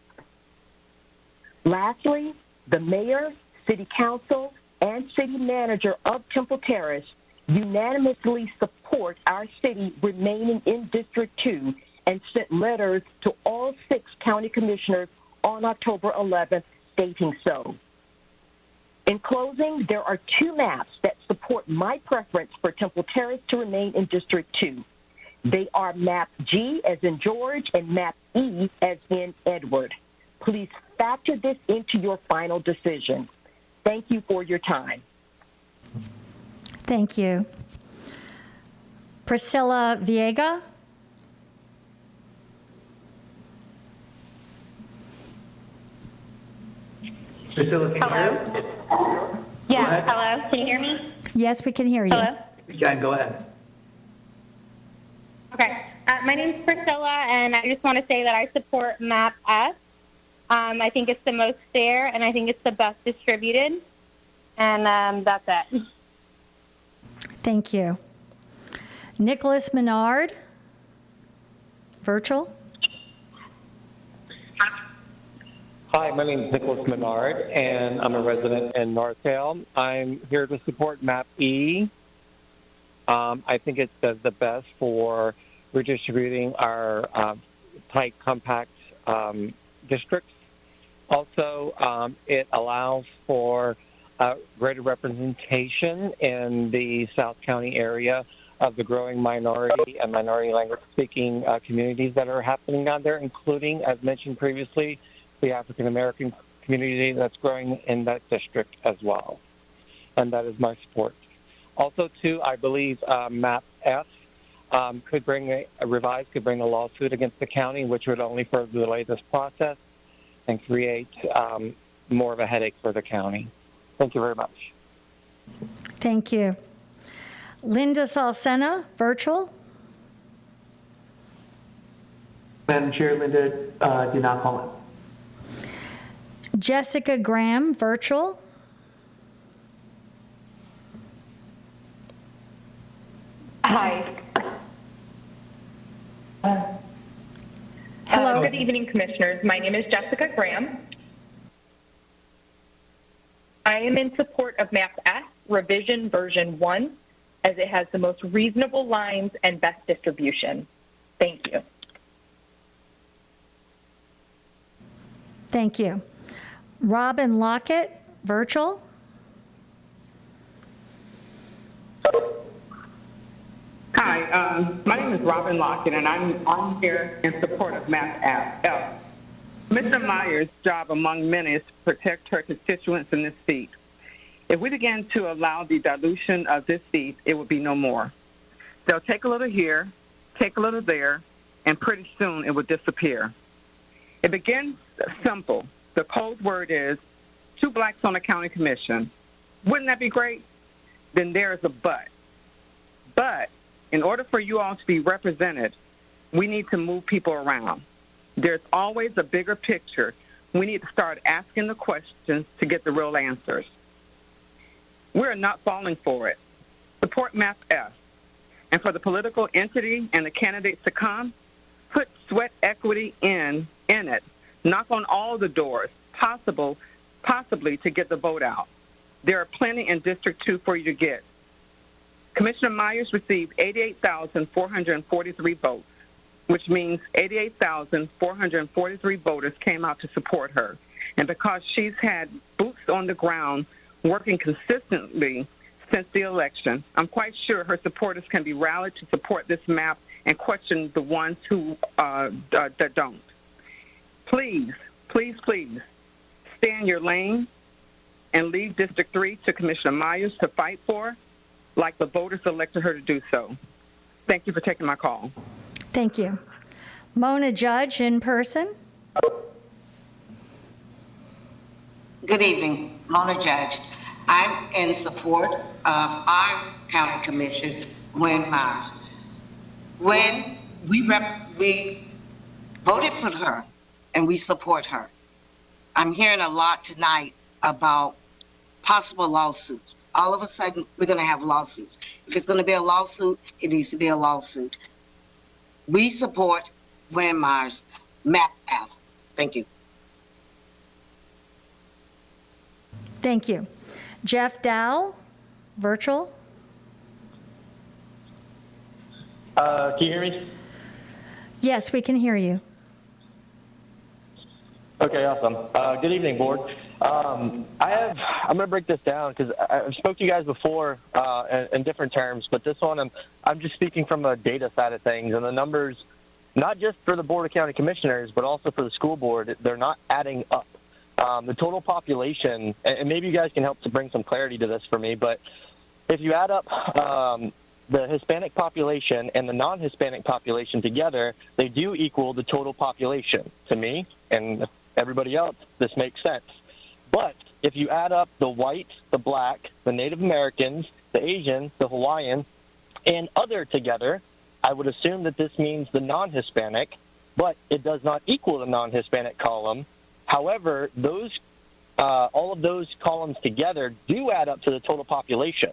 Lastly, the mayor, city council, and city manager of Temple Terrace unanimously support our city remaining in District 2 and sent letters to all 6 county commissioners on October 11th stating so. In closing, there are 2 maps that support my preference for Temple Terrace to remain in District 2. They are map G as in George and map E as in Edward. Please factor this into your final decision. Thank you for your time. Thank you. Priscilla Vega. Priscilla, can you hear us? Yeah, hello. Can you hear me? Yes, we can hear you. Hello? Yeah, go ahead. Okay. My name is Priscilla, and I just want to say that I support map S. I think it's the most fair, and I think it's the best distributed. And that's it. Thank you. Nicholas Menard, virtual. Hi, my name is Nicholas Menard, and I'm a resident in Northdale. I'm here to support map E. I think it does the best for redistributing our tight, compact districts. Also, it allows for greater representation in the South County area of the growing minority and minority language-speaking communities that are happening down there, including, as mentioned previously, the African-American community that's growing in that district as well. And that is my support. Also, too, I believe map F could bring a lawsuit against the county, which would only further delay this process and create more of a headache for the county. Thank you very much. Thank you. Linda Salcena, virtual. Madam Chair, Linda did not call it. Jessica Graham, virtual. Hi. Hello. Good evening, Commissioners. My name is Jessica Graham. I am in support of Map S, Revision Version 1, as it has the most reasonable lines and best distribution. Thank you. Thank you. Robin Lockett, virtual. Hi, my name is Robin Lockett, and I'm here in support of Map F. Mr. Myers' job among many is to protect her constituents in this seat. If we begin to allow the dilution of this seat, it will be no more. They'll take a little here, take a little there, and pretty soon it will disappear. It begins simple. The code word is 2 blacks on a county commission. Wouldn't that be great? Then there is a but. But in order for you all to be represented, we need to move people around. There's always a bigger picture. We need to start asking the questions to get the real answers. We're not falling for it. Support Map F. And for the political entity and the candidates to come, put sweat equity in it. Knock on all the doors possibly to get the vote out. There are plenty in District 2 for you to get. Commissioner Myers received 88,443 votes, which means 88,443 voters came out to support her. And because she's had boots on the ground working consistently since the election, I'm quite sure her supporters can be rallied to support this map and question the ones who that don't. Please, please, please, stay in your lane and leave District 3 to Commissioner Myers to fight for, like the voters elected her to do so. Thank you for taking my call. Thank you. Mona Judge, in person. Good evening, Mona Judge. I'm in support of our county commission, Gwen Myers. When we voted for her and we support her, I'm hearing a lot tonight about possible lawsuits. All of a sudden, we're going to have lawsuits. If it's going to be a lawsuit, it needs to be a lawsuit. We support Gwen Myers, Map F. Thank you. Thank you. Jeff Dow, virtual. Can you hear me? Yes, we can hear you. Okay, awesome. Good evening, board. I'm going to break this down because I've spoke to you guys before in different terms, but this one I'm just speaking from a data side of things, and the numbers, not just for the Board of County Commissioners, but also for the school board, they're not adding up. The total population, and maybe you guys can help to bring some clarity to this for me, but if you add up the Hispanic population and the non-Hispanic population together, they do equal the total population. To me and everybody else, this makes sense. But if you add up the white, the black, the Native Americans, the Asian, the Hawaiian, and other together, I would assume that this means the non-Hispanic, but it does not equal the non-Hispanic column. However, those all of those columns together do add up to the total population.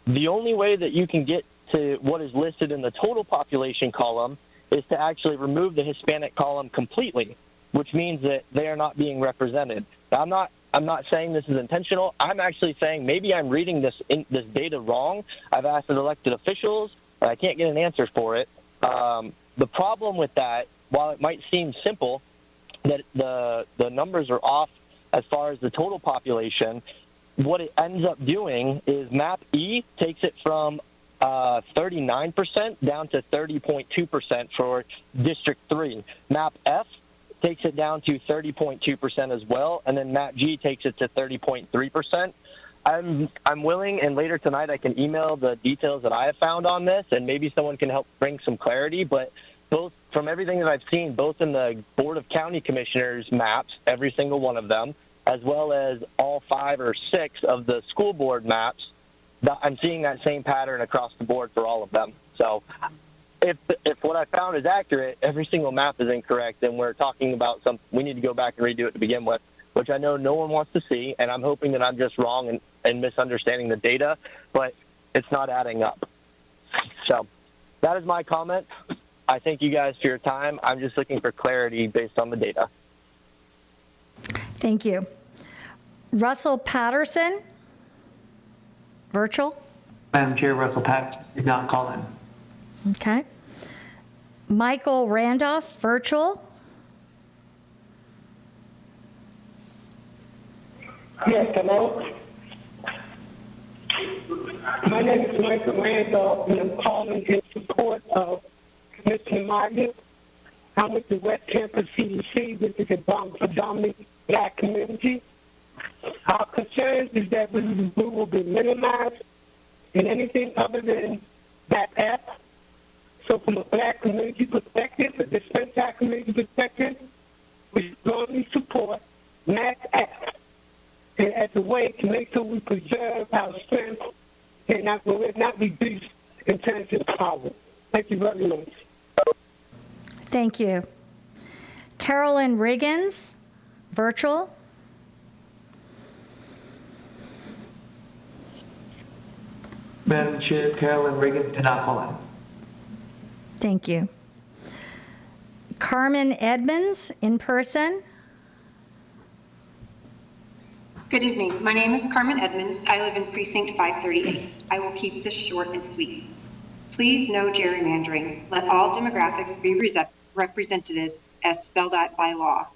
The only way that you can get to what is listed in the total population column is to actually remove the Hispanic column completely, which means that they are not being represented. Now, I'm not saying this is intentional. I'm actually saying maybe I'm reading this data wrong. I've asked elected officials, and I can't get an answer for it. The problem with that, while it might seem simple, that the numbers are off as far as the total population, what it ends up doing is Map E takes it from 39% down to 30.2% for District 3. Map F takes it down to 30.2% as well, and then Map G takes it to 30.3%. I'm willing, and later tonight I can email the details that I have found on this, and maybe someone can help bring some clarity, but both from everything that I've seen, both in the Board of County Commissioners maps, every single one of them, as well as all 5 or 6 of the school board maps, I'm seeing that same pattern across the board for all of them. So if what I found is accurate, every single map is incorrect, and we're talking about we need to go back and redo it to begin with, which I know no one wants to see, and I'm hoping that I'm just wrong and misunderstanding the data, but it's not adding up. So that is my comment. I thank you guys for your time. I'm just looking for clarity based on the data. Thank you. Russell Patterson, virtual. Madam Chair, Russell Patterson did not call in. Okay. Michael Randolph, virtual. Yes, hello. My name is Michael Randolph, and I'm calling in support of Commissioner Marty. I'm with the West Campus CDC, which is a predominantly black community. Our concern is that we will be minimized in anything other than that app. So from a black community perspective, a dispensary community perspective, we strongly support MAP app and as a way to make sure we preserve our strength and not reduce in terms of power. Thank you very much. Thank you. Carolyn Riggins, virtual. Madam Chair, Carolyn Riggins did not call in. Thank you. Carmen Edmonds, in person. Good evening. My name is Carmen Edmonds. I live in Precinct 538. I will keep this short and sweet. Please, no gerrymandering. Let all demographics be represented as spelled out by law.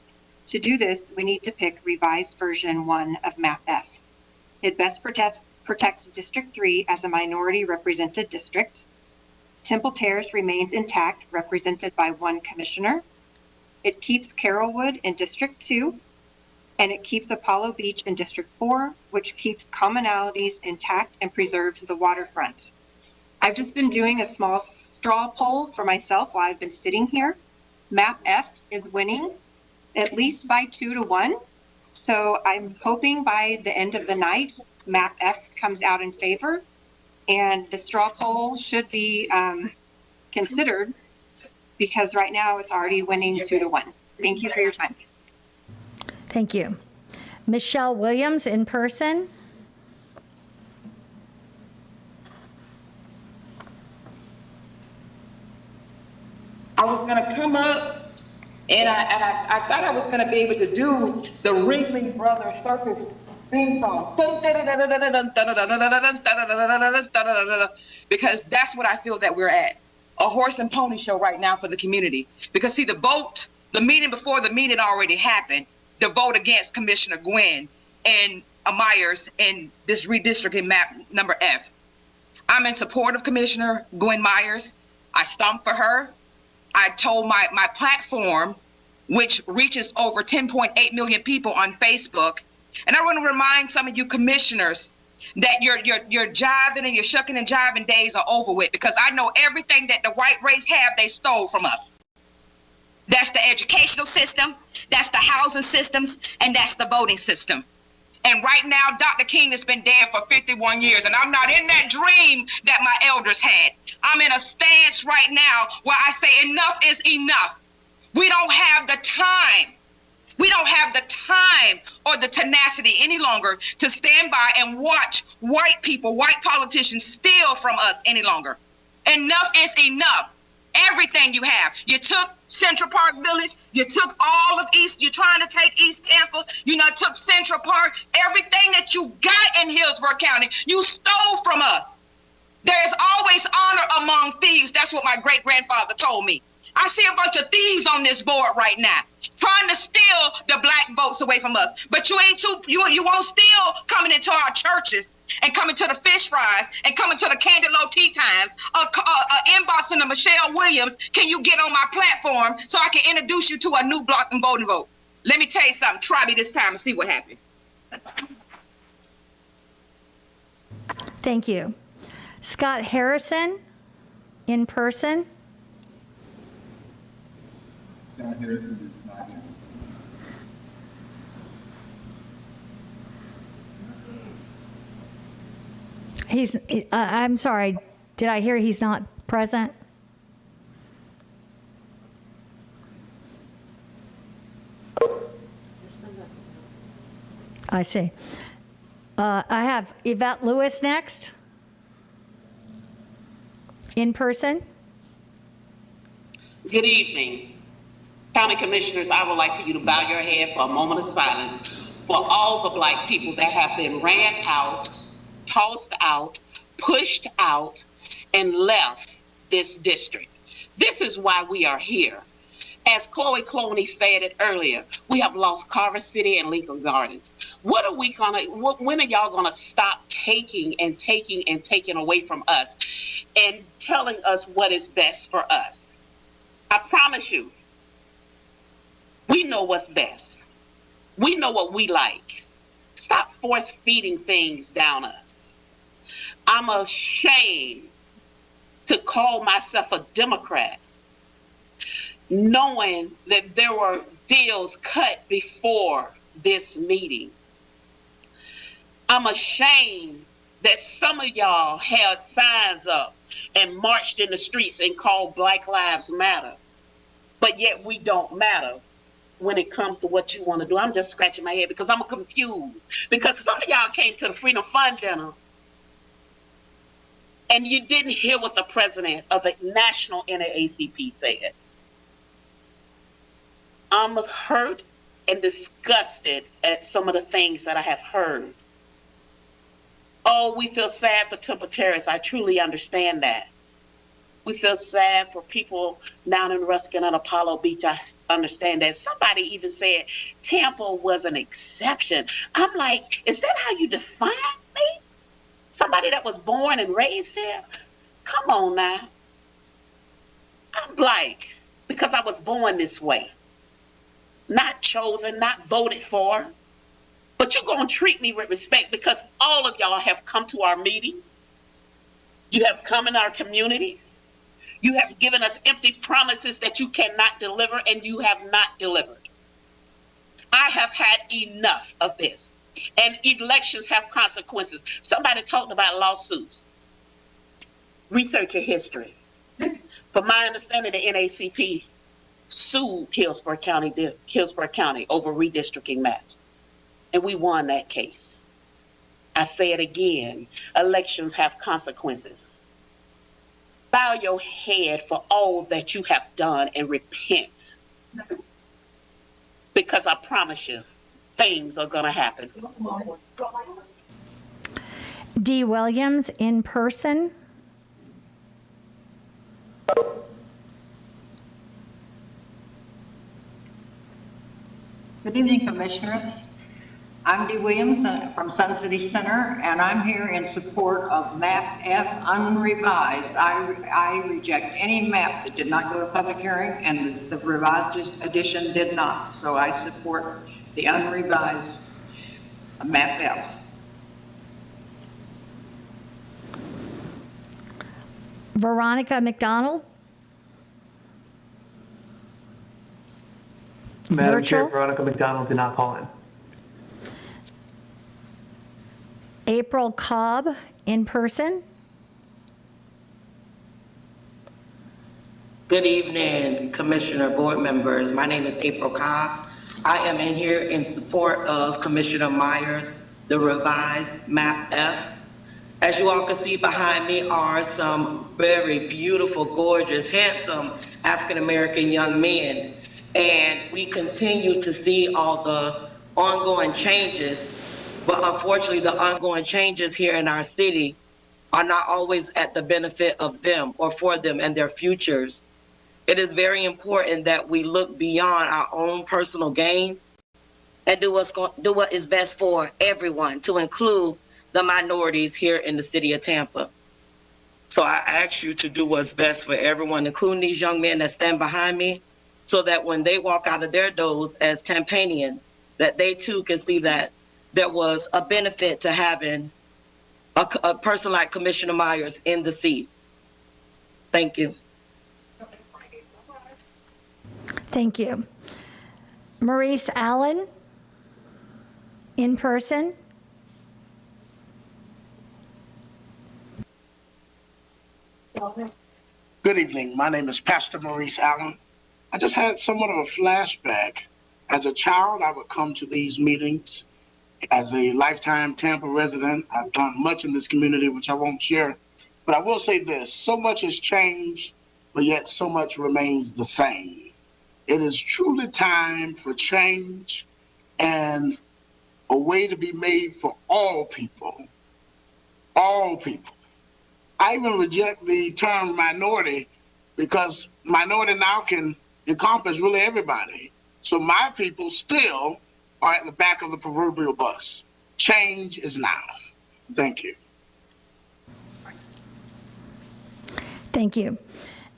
To do this, we need to pick revised version 1 of Map F. It best protects District 3 as a minority represented district. Temple Terrace remains intact, represented by 1 commissioner. It keeps Carrollwood in District 2, and it keeps Apollo Beach in District 4, which keeps commonalities intact and preserves the waterfront. I've just been doing a small straw poll for myself while I've been sitting here. Map F is winning, at least by 2-1. So I'm hoping by the end of the night, Map F comes out in favor, and the straw poll should be considered, because right now it's already winning 2-1. Thank you for your time. Thank you. Michelle Williams, in person. I was going to come up, and I thought I was going to be able to do the Ringling Brothers Circus theme song. Because that's what I feel that we're at. A horse and pony show right now for the community. Because see, the meeting before the meeting already happened, the vote against Commissioner Gwynn and Myers in this redistricting map number F. I'm in support of Commissioner Gwynn Myers. I stomped for her. I told my platform, which reaches over 10.8 million people on Facebook. And I want to remind some of you commissioners that your jiving and your shucking and jiving days are over with, because I know everything that the white race have, they stole from us. That's the educational system, that's the housing systems, and that's the voting system. And right now, Dr. King has been dead for 51 years, and I'm not in that dream that my elders had. I'm in a stance right now where I say enough is enough. We don't have the time. We don't have the time or the tenacity any longer to stand by and watch white people, white politicians steal from us any longer. Enough is enough. Everything you have. You took Central Park Village. You took all of East. You're trying to take East Tampa. You know, took Central Park. Everything that you got in Hillsborough County, you stole from us. There is always honor among thieves. That's what my great-grandfather told me. I see a bunch of thieves on this board right now, trying to steal the black votes away from us. But you won't steal coming into our churches and coming to the fish fries and coming to the Candy Low Tea Times, inboxing to Michelle Williams. Can you get on my platform so I can introduce you to a new block and voting vote? Let me tell you something. Try me this time and see what happens. Thank you. Scott Harrison, in person. Scott Harrison is not here. I'm sorry, did I hear he's not present? I see. I have Yvette Lewis next. In person. Good evening. County Commissioners, I would like for you to bow your head for a moment of silence for all the black people that have been ran out, tossed out, pushed out, and left this district. This is why we are here. As Chloe Cloney said it earlier, we have lost Carver City and Lincoln Gardens. When are y'all gonna stop taking and taking and taking away from us and telling us what is best for us? I promise you, we know what's best. We know what we like. Stop force feeding things down us. I'm ashamed to call myself a Democrat, knowing that there were deals cut before this meeting. I'm ashamed that some of y'all had signs up and marched in the streets and called Black Lives Matter, but yet we don't matter when it comes to what you want to do. I'm just scratching my head because I'm confused, because some of y'all came to the Freedom Fund dinner and you didn't hear what the president of the National NAACP said. I'm hurt and disgusted at some of the things that I have heard. Oh, we feel sad for Temple Terrace. I truly understand that. We feel sad for people down in Ruskin and Apollo Beach. I understand that. Somebody even said Tampa was an exception. I'm like, is that how you define me? Somebody that was born and raised there? Come on now. I'm black because I was born this way. Not chosen, not voted for. But you're going to treat me with respect because all of y'all have come to our meetings. You have come in our communities. You have given us empty promises that you cannot deliver, and you have not delivered. I have had enough of this. And elections have consequences. Somebody talked about lawsuits. Research your history. From my understanding, the NAACP sued Hillsborough County over redistricting maps. And we won that case. I say it again, elections have consequences. Bow your head for all that you have done and repent. Because I promise you, things are going to happen. D. Williams, in person. Good evening, Commissioners. I'm Dee Williams from Sun City Center, and I'm here in support of MAP F unrevised. I reject any map that did not go to public hearing, and the revised edition did not. So I support the unrevised MAP F. Veronica McDonald. Madam Virtual. Chair, Veronica McDonald did not call in. April Cobb, in person. Good evening, Commissioner, board members. My name is April Cobb. I am in here in support of Commissioner Myers, the revised MAP F. As you all can see behind me are some very beautiful, gorgeous, handsome African-American young men. And we continue to see all the ongoing changes, but unfortunately the ongoing changes here in our city are not always at the benefit of them or for them and their futures. It is very important that we look beyond our own personal gains and do what is best for everyone, to include the minorities here in the city of Tampa. So I ask you to do what's best for everyone, including these young men that stand behind me, so that when they walk out of their doors as Tampanians, that they too can see that there was a benefit to having a person like Commissioner Myers in the seat. Thank you. Thank you. Maurice Allen, in person. Good evening. My name is Pastor Maurice Allen. I just had somewhat of a flashback. As a child, I would come to these meetings. As a lifetime Tampa resident, I've done much in this community, which I won't share. But I will say this, so much has changed, but yet so much remains the same. It is truly time for change and a way to be made for all people. All people. I even reject the term minority, because minority now can encompass really everybody. So my people still are at the back of the proverbial bus. Change is now. Thank you. Thank you.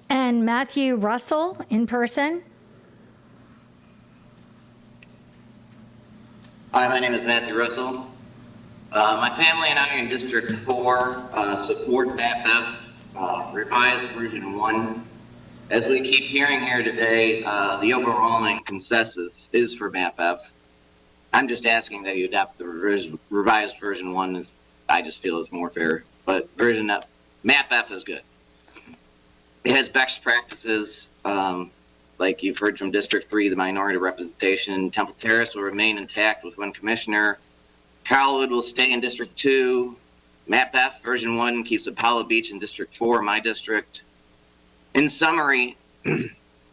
And Matthew Russell, in person. Hi, my name is Matthew Russell. My family and I in District 4 support MAP F, revised version 1. As we keep hearing here today, the overwhelming consensus is for MAP F. I'm just asking that you adopt the revised version 1, as I just feel is more fair. But version F, MAP F is good. It has best practices, like you've heard from District 3, the minority representation. Temple Terrace will remain intact with one commissioner. Carlwood will stay in District 2. MAP F version 1 keeps Apollo Beach in District 4, my district. In summary,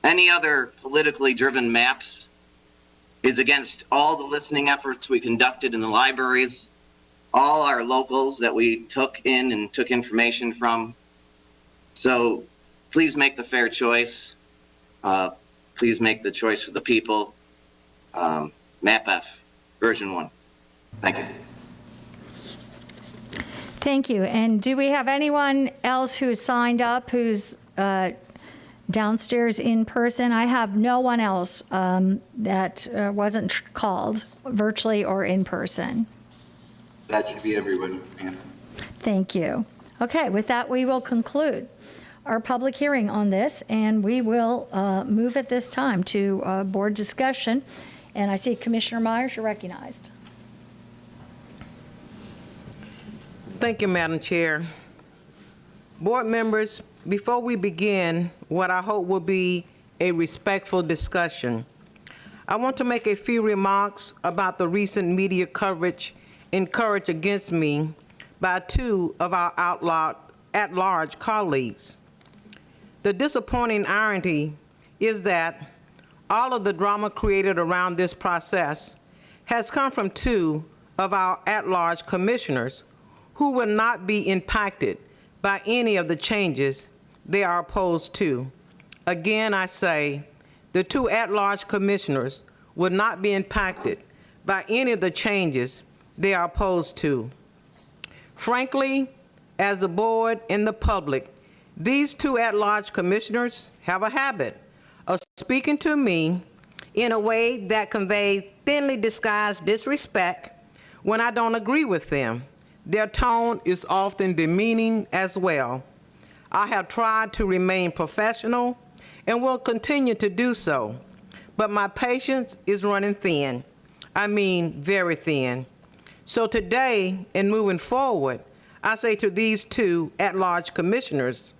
any other politically driven maps is against all the listening efforts we conducted in the libraries, all our locals that we took in and took information from. So please make the fair choice. Please make the choice for the people. MAP F version 1. Thank you. Thank you. And do we have anyone else who signed up who's downstairs in person? I have no one else that wasn't called virtually or in person. That should be everyone. Yeah. Thank you. Okay, with that, we will conclude our public hearing on this, and we will move at this time to board discussion. And I see Commissioner Myers, you're recognized. Thank you, Madam Chair. Board members, before we begin what I hope will be a respectful discussion, I want to make a few remarks about the recent media coverage encouraged against me by two of our at-large colleagues. The disappointing irony is that all of the drama created around this process has come from two of our at-large commissioners who will not be impacted by any of the changes they are opposed to. Again, I say, the two at-large commissioners will not be impacted by any of the changes they are opposed to. Frankly, as the board and the public, these two at-large commissioners have a habit of speaking to me in a way that conveys thinly disguised disrespect when I don't agree with them. Their tone is often demeaning as well. I have tried to remain professional and will continue to do so, but my patience is running thin. I mean, very thin. So today and moving forward, I say to these two at-large commissioners,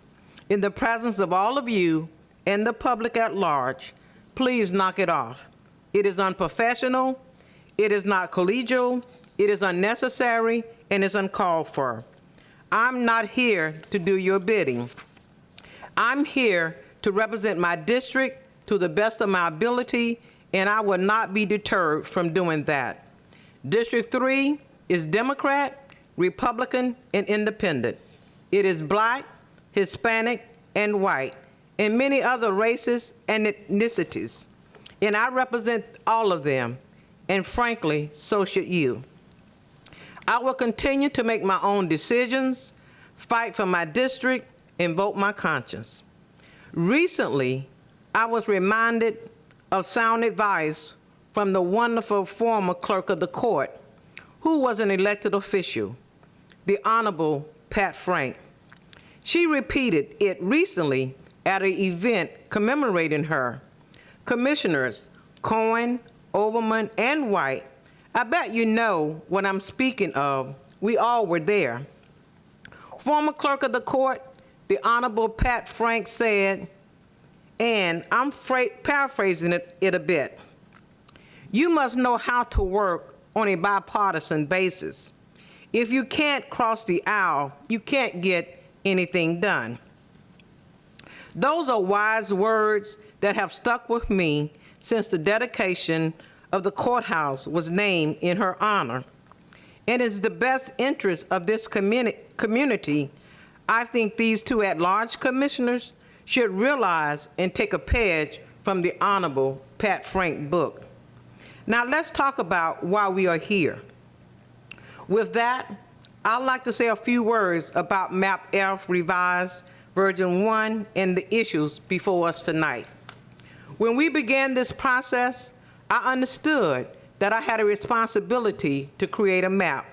in the presence of all of you and the public at large, please knock it off. It is unprofessional, it is not collegial, it is unnecessary, and is uncalled for. I'm not here to do your bidding. I'm here to represent my district to the best of my ability, and I will not be deterred from doing that. District 3 is Democrat, Republican, and Independent. It is Black, Hispanic, and white, and many other races and ethnicities. And I represent all of them, and frankly, so should you. I will continue to make my own decisions, fight for my district, and vote my conscience. Recently, I was reminded of sound advice from the wonderful former clerk of the court, who was an elected official, the Honorable Pat Frank. She repeated it recently at an event commemorating her. Commissioners Cohen, Overman, and White, I bet you know what I'm speaking of. We all were there. Former clerk of the court, the Honorable Pat Frank said, and I'm paraphrasing it a bit, you must know how to work on a bipartisan basis. If you can't cross the aisle, you can't get anything done. Those are wise words that have stuck with me since the dedication of the courthouse was named in her honor. And it's the best interest of this community. I think these two at-large commissioners should realize and take a page from the Honorable Pat Frank book. Now let's talk about why we are here. With that, I'd like to say a few words about Map F Revised Version 1 and the issues before us tonight. When we began this process, I understood that I had a responsibility to create a map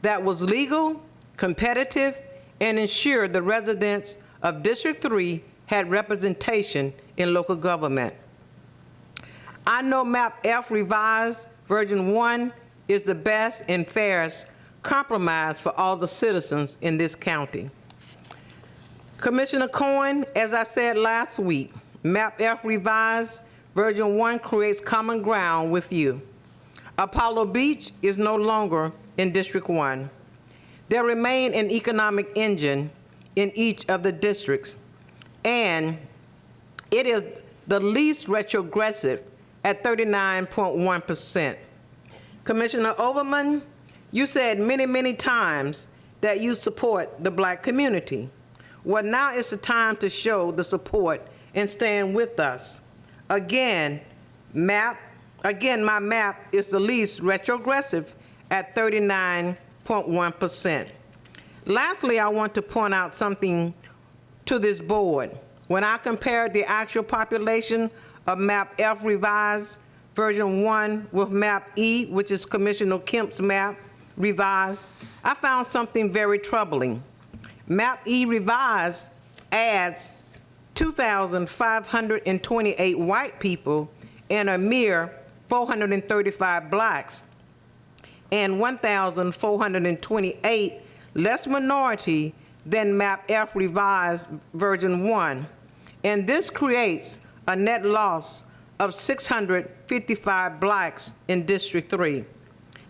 that was legal, competitive, and ensured the residents of District 3 had representation in local government. I know Map F Revised Version 1 is the best and fairest compromise for all the citizens in this county. Commissioner Cohen, as I said last week, Map F Revised Version 1 creates common ground with you. Apollo Beach is no longer in District 1. There remain an economic engine in each of the districts, and it is the least retrogressive at 39.1%. Commissioner Overman, you said many, many times that you support the Black community. Well, now is the time to show the support and stand with us. Again, my map is the least retrogressive at 39.1%. Lastly, I want to point out something to this board. When I compared the actual population of Map F Revised Version 1 with Map E, which is Commissioner Kemp's map revised, I found something very troubling. Map E Revised adds 2,528 white people and a mere 435 blacks, and 1,428 less minority than Map F Revised Version 1. And this creates a net loss of 655 blacks in District 3.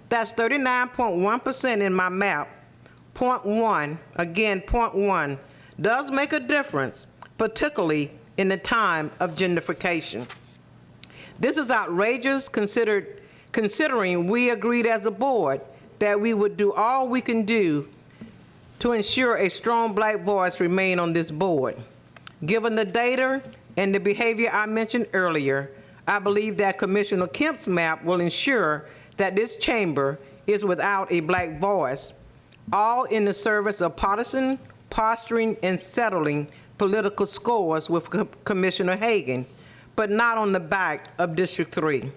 That's 39.1% in my map. Point 1, again, point 1, does make a difference, particularly in the time of gentrification. This is outrageous considering considering we agreed as a board that we would do all we can do to ensure a strong Black voice remain on this board. Given the data and the behavior I mentioned earlier, I believe that Commissioner Kemp's map will ensure that this chamber is without a Black voice, all in the service of partisan posturing and settling political scores with Commissioner Hagan, but not on the back of District 3.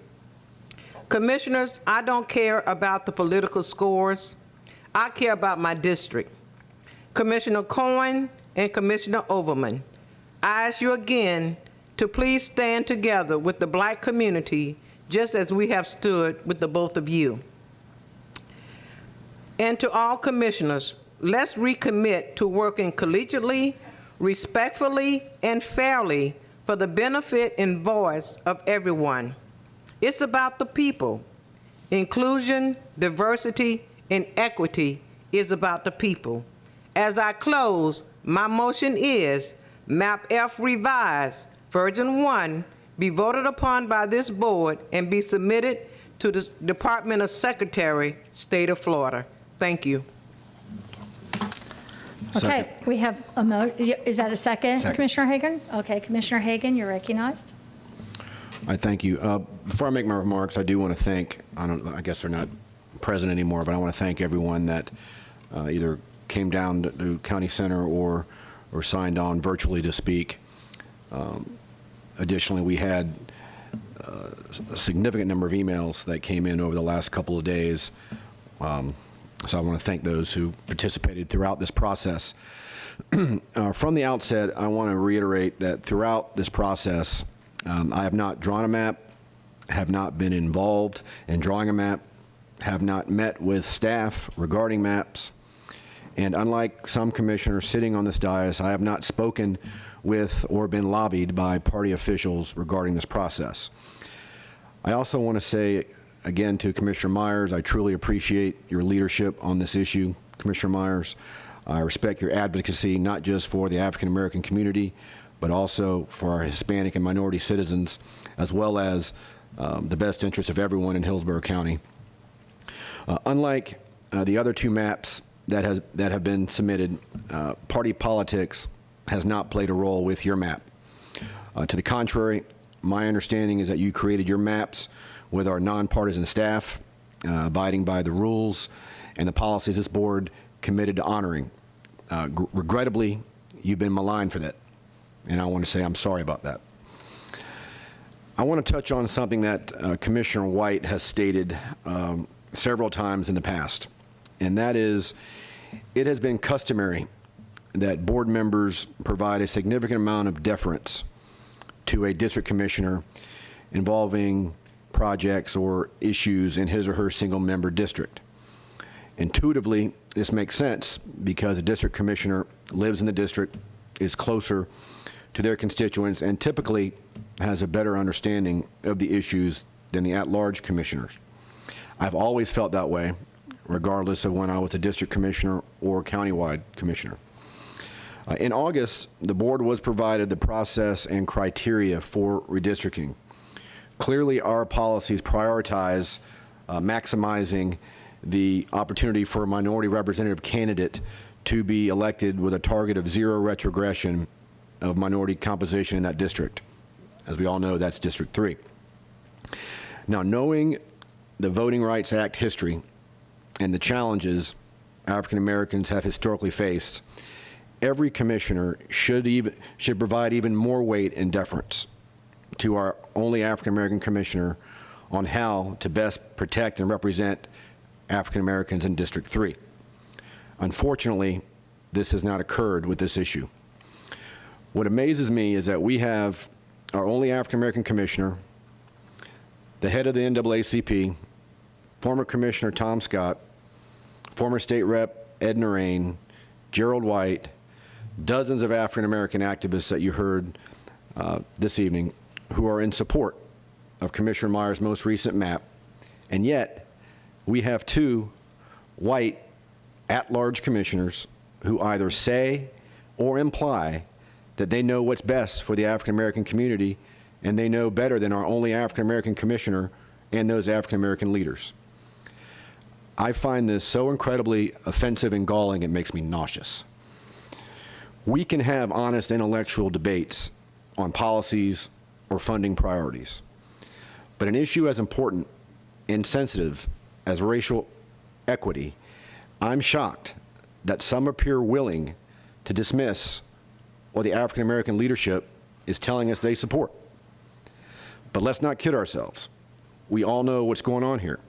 Commissioners, I don't care about the political scores. I care about my district. Commissioner Cohen and Commissioner Overman, I ask you again to please stand together with the Black community just as we have stood with the both of you. And to all commissioners, let's recommit to working collegiately, respectfully, and fairly for the benefit and voice of everyone. It's about the people. Inclusion, diversity, and equity is about the people. As I close, my motion is Map F revised, version 1, be voted upon by this board and be submitted to the Department of Secretary, State of Florida. Thank you. Okay, we have a is that a second, Second. Commissioner Hagan? Okay, Commissioner Hagan, you're recognized. I thank you. Before I make my remarks, I do want to thank, I guess they're not present anymore, but I want to thank everyone that either came down to County Center or signed on virtually to speak. Additionally, we had a significant number of emails that came in over the last couple of days. So I want to thank those who participated throughout this process. From the outset, I want to reiterate that throughout this process, I have not drawn a map, have not been involved in drawing a map, have not met with staff regarding maps, and unlike some commissioners sitting on this dais, I have not spoken with or been lobbied by party officials regarding this process. I also want to say again to Commissioner Myers, I truly appreciate your leadership on this issue, Commissioner Myers. I respect your advocacy, not just for the African American community, but also for our Hispanic and minority citizens, as well as the best interest of everyone in Hillsborough County. Unlike the other two maps that have been submitted, party politics has not played a role with your map. To the contrary, my understanding is that you created your maps with our nonpartisan staff, abiding by the rules and the policies this board committed to honoring. Regrettably, you've been maligned for that, and I want to say I'm sorry about that. I want to touch on something that Commissioner White has stated several times in the past, and that is it has been customary that board members provide a significant amount of deference to a district commissioner involving projects or issues in his or her single member district. Intuitively, this makes sense because a district commissioner lives in the district, is closer to their constituents, and typically has a better understanding of the issues than the at-large commissioners. I've always felt that way, regardless of when I was a district commissioner or countywide commissioner. In August, the board was provided the process and criteria for redistricting. Clearly, our policies prioritize maximizing the opportunity for a minority representative candidate to be elected with a target of 0 retrogression of minority composition in that district. As we all know, that's District 3. Now, knowing the Voting Rights Act history and the challenges African Americans have historically faced, every commissioner should provide even more weight and deference to our only African American commissioner on how to best protect and represent African Americans in District 3. Unfortunately, this has not occurred with this issue. What amazes me is that we have our only African American commissioner, the head of the NAACP, former Commissioner Tom Scott, former State Rep Ed Narain, Gerald White, dozens of African American activists that you heard this evening who are in support of Commissioner Myers' most recent map, and yet we have 2 white at-large commissioners who either say or imply that they know what's best for the African American community, and they know better than our only African American commissioner and those African American leaders. I find this so incredibly offensive and galling, it makes me nauseous. We can have honest intellectual debates on policies or funding priorities, but an issue as important and sensitive as racial equity, I'm shocked that some appear willing to dismiss what the African American leadership is telling us they support. But let's not kid ourselves. We all know what's going on here.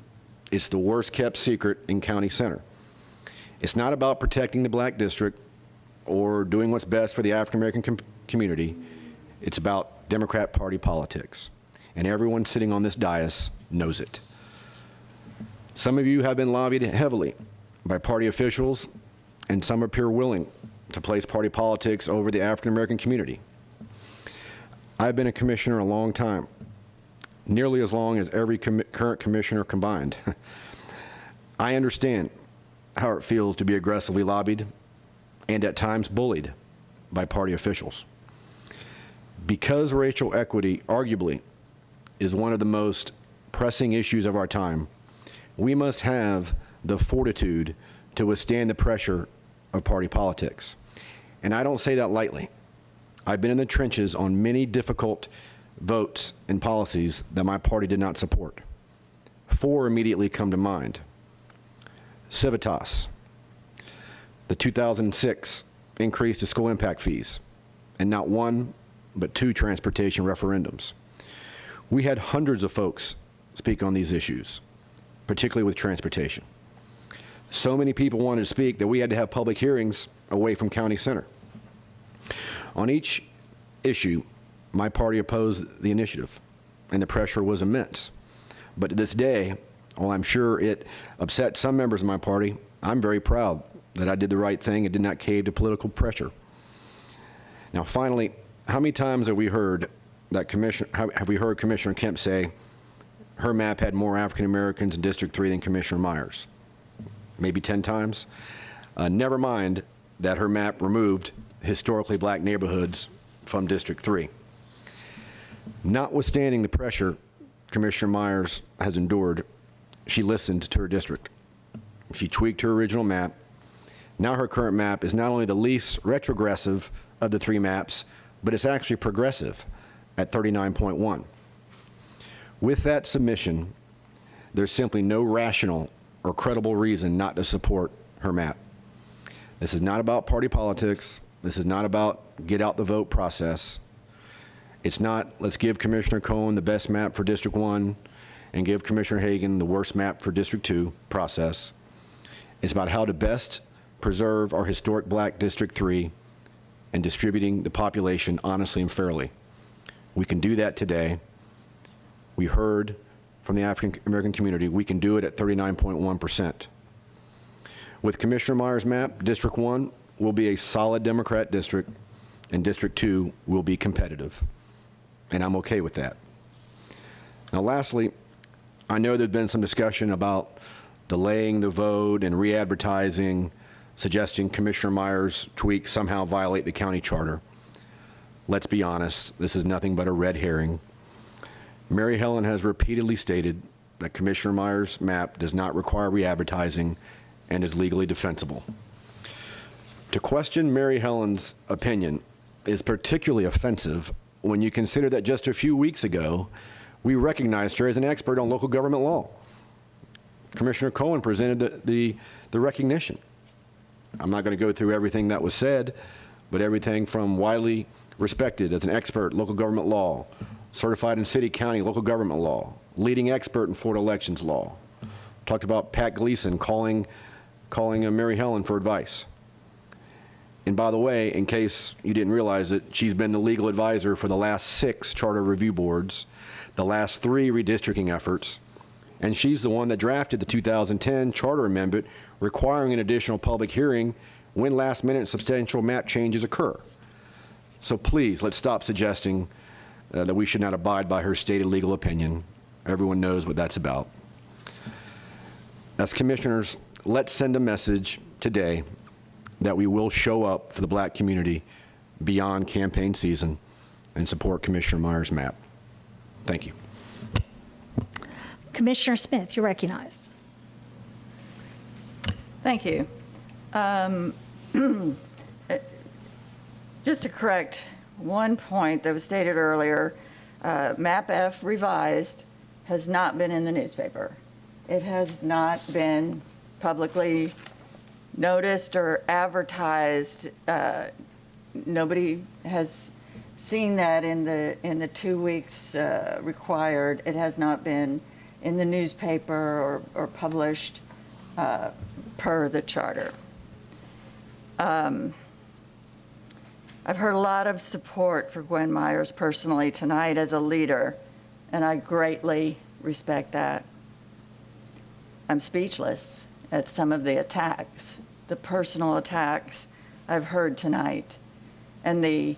It's the worst kept secret in County Center. It's not about protecting the Black district or doing what's best for the African American community. It's about Democrat Party politics. And everyone sitting on this dais knows it. Some of you have been lobbied heavily by party officials, and some appear willing to place party politics over the African American community. I've been a commissioner a long time, nearly as long as every current commissioner combined. I understand how it feels to be aggressively lobbied and at times bullied by party officials. Because racial equity arguably is one of the most pressing issues of our time, we must have the fortitude to withstand the pressure of party politics. And I don't say that lightly. I've been in the trenches on many difficult votes and policies that my party did not support. 4 immediately come to mind. Civitas, the 2006 increase to school impact fees, and not 1, but 2 transportation referendums. We had hundreds of folks speak on these issues, particularly with transportation. So many people wanted to speak that we had to have public hearings away from County Center. On each issue, my party opposed the initiative, and the pressure was immense. But to this day, while I'm sure it upset some members of my party, I'm very proud that I did the right thing and did not cave to political pressure. Now, finally, how many times have we heard that Commissioner Kemp say her map had more African Americans in District 3 than Commissioner Myers? Maybe 10 times. Never mind that her map removed historically Black neighborhoods from District 3. Notwithstanding the pressure Commissioner Myers has endured, she listened to her district. She tweaked her original map. Now her current map is not only the least retrogressive of the 3 maps, but it's actually progressive at 39.1. With that submission, there's simply no rational or credible reason not to support her map. This is not about party politics. This is not about get out the vote process. It's not let's give Commissioner Cohen the best map for District 1 and give Commissioner Hagan the worst map for District 2 process. It's about how to best preserve our historic Black District 3 and distributing the population honestly and fairly. We can do that today. We heard from the African American community, we can do it at 39.1%. With Commissioner Myers' map, District 1 will be a solid Democrat district, and District 2 will be competitive. And I'm okay with that. Now, lastly, I know there's been some discussion about delaying the vote and re-advertising, suggesting Commissioner Myers' tweaks somehow violate the county charter. Let's be honest, this is nothing but a red herring. Mary Helen has repeatedly stated that Commissioner Myers' map does not require re-advertising and is legally defensible. To question Mary Helen's opinion is particularly offensive when you consider that just a few weeks ago, we recognized her as an expert on local government law. Commissioner Cohen presented the recognition. I'm not going to go through everything that was said, but everything from widely respected as an expert in local government law, certified in city, county, local government law, leading expert in Florida elections law. Talked about Pat Gleason calling Mary Helen for advice. And by the way, in case you didn't realize it, she's been the legal advisor for the last 6 charter review boards, the last 3 redistricting efforts, and she's the one that drafted the 2010 charter amendment requiring an additional public hearing when last-minute substantial map changes occur. So please, let's stop suggesting that we should not abide by her stated legal opinion. Everyone knows what that's about. As commissioners, let's send a message today that we will show up for the Black community beyond campaign season and support Commissioner Myers' map. Thank you. Commissioner Smith, you're recognized. Thank you. Just to correct one point that was stated earlier, MAP F revised has not been in the newspaper. It has not been publicly noticed or advertised. Nobody has seen that in the 2 weeks required. It has not been in the newspaper or published per the charter. I've heard a lot of support for Gwen Myers personally tonight as a leader, and I greatly respect that. I'm speechless at some of the attacks, the personal attacks I've heard tonight, and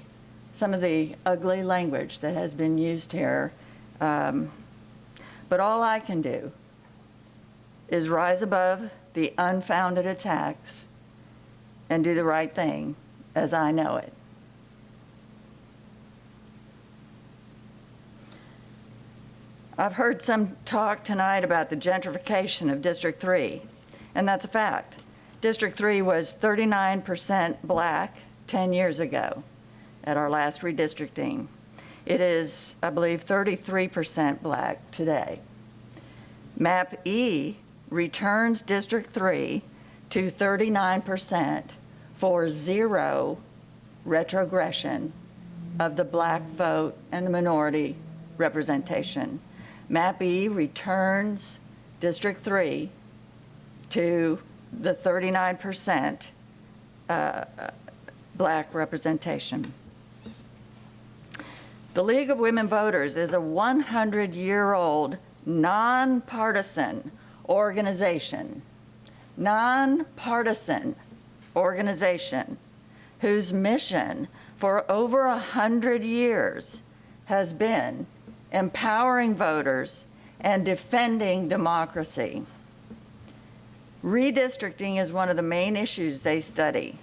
some of the ugly language that has been used here. But all I can do is rise above the unfounded attacks and do the right thing as I know it. I've heard some talk tonight about the gentrification of District 3, and that's a fact. District 3 was 39% black 10 years ago at our last redistricting. It is, I believe, 33% black today. MAP E returns District 3 to 39% for zero retrogression of the black vote and the minority representation. MAP E returns District 3 to the 39% black representation. The League of Women Voters is a 100-year-old nonpartisan organization whose mission for over 100 years has been empowering voters and defending democracy. Redistricting is one of the main issues they study.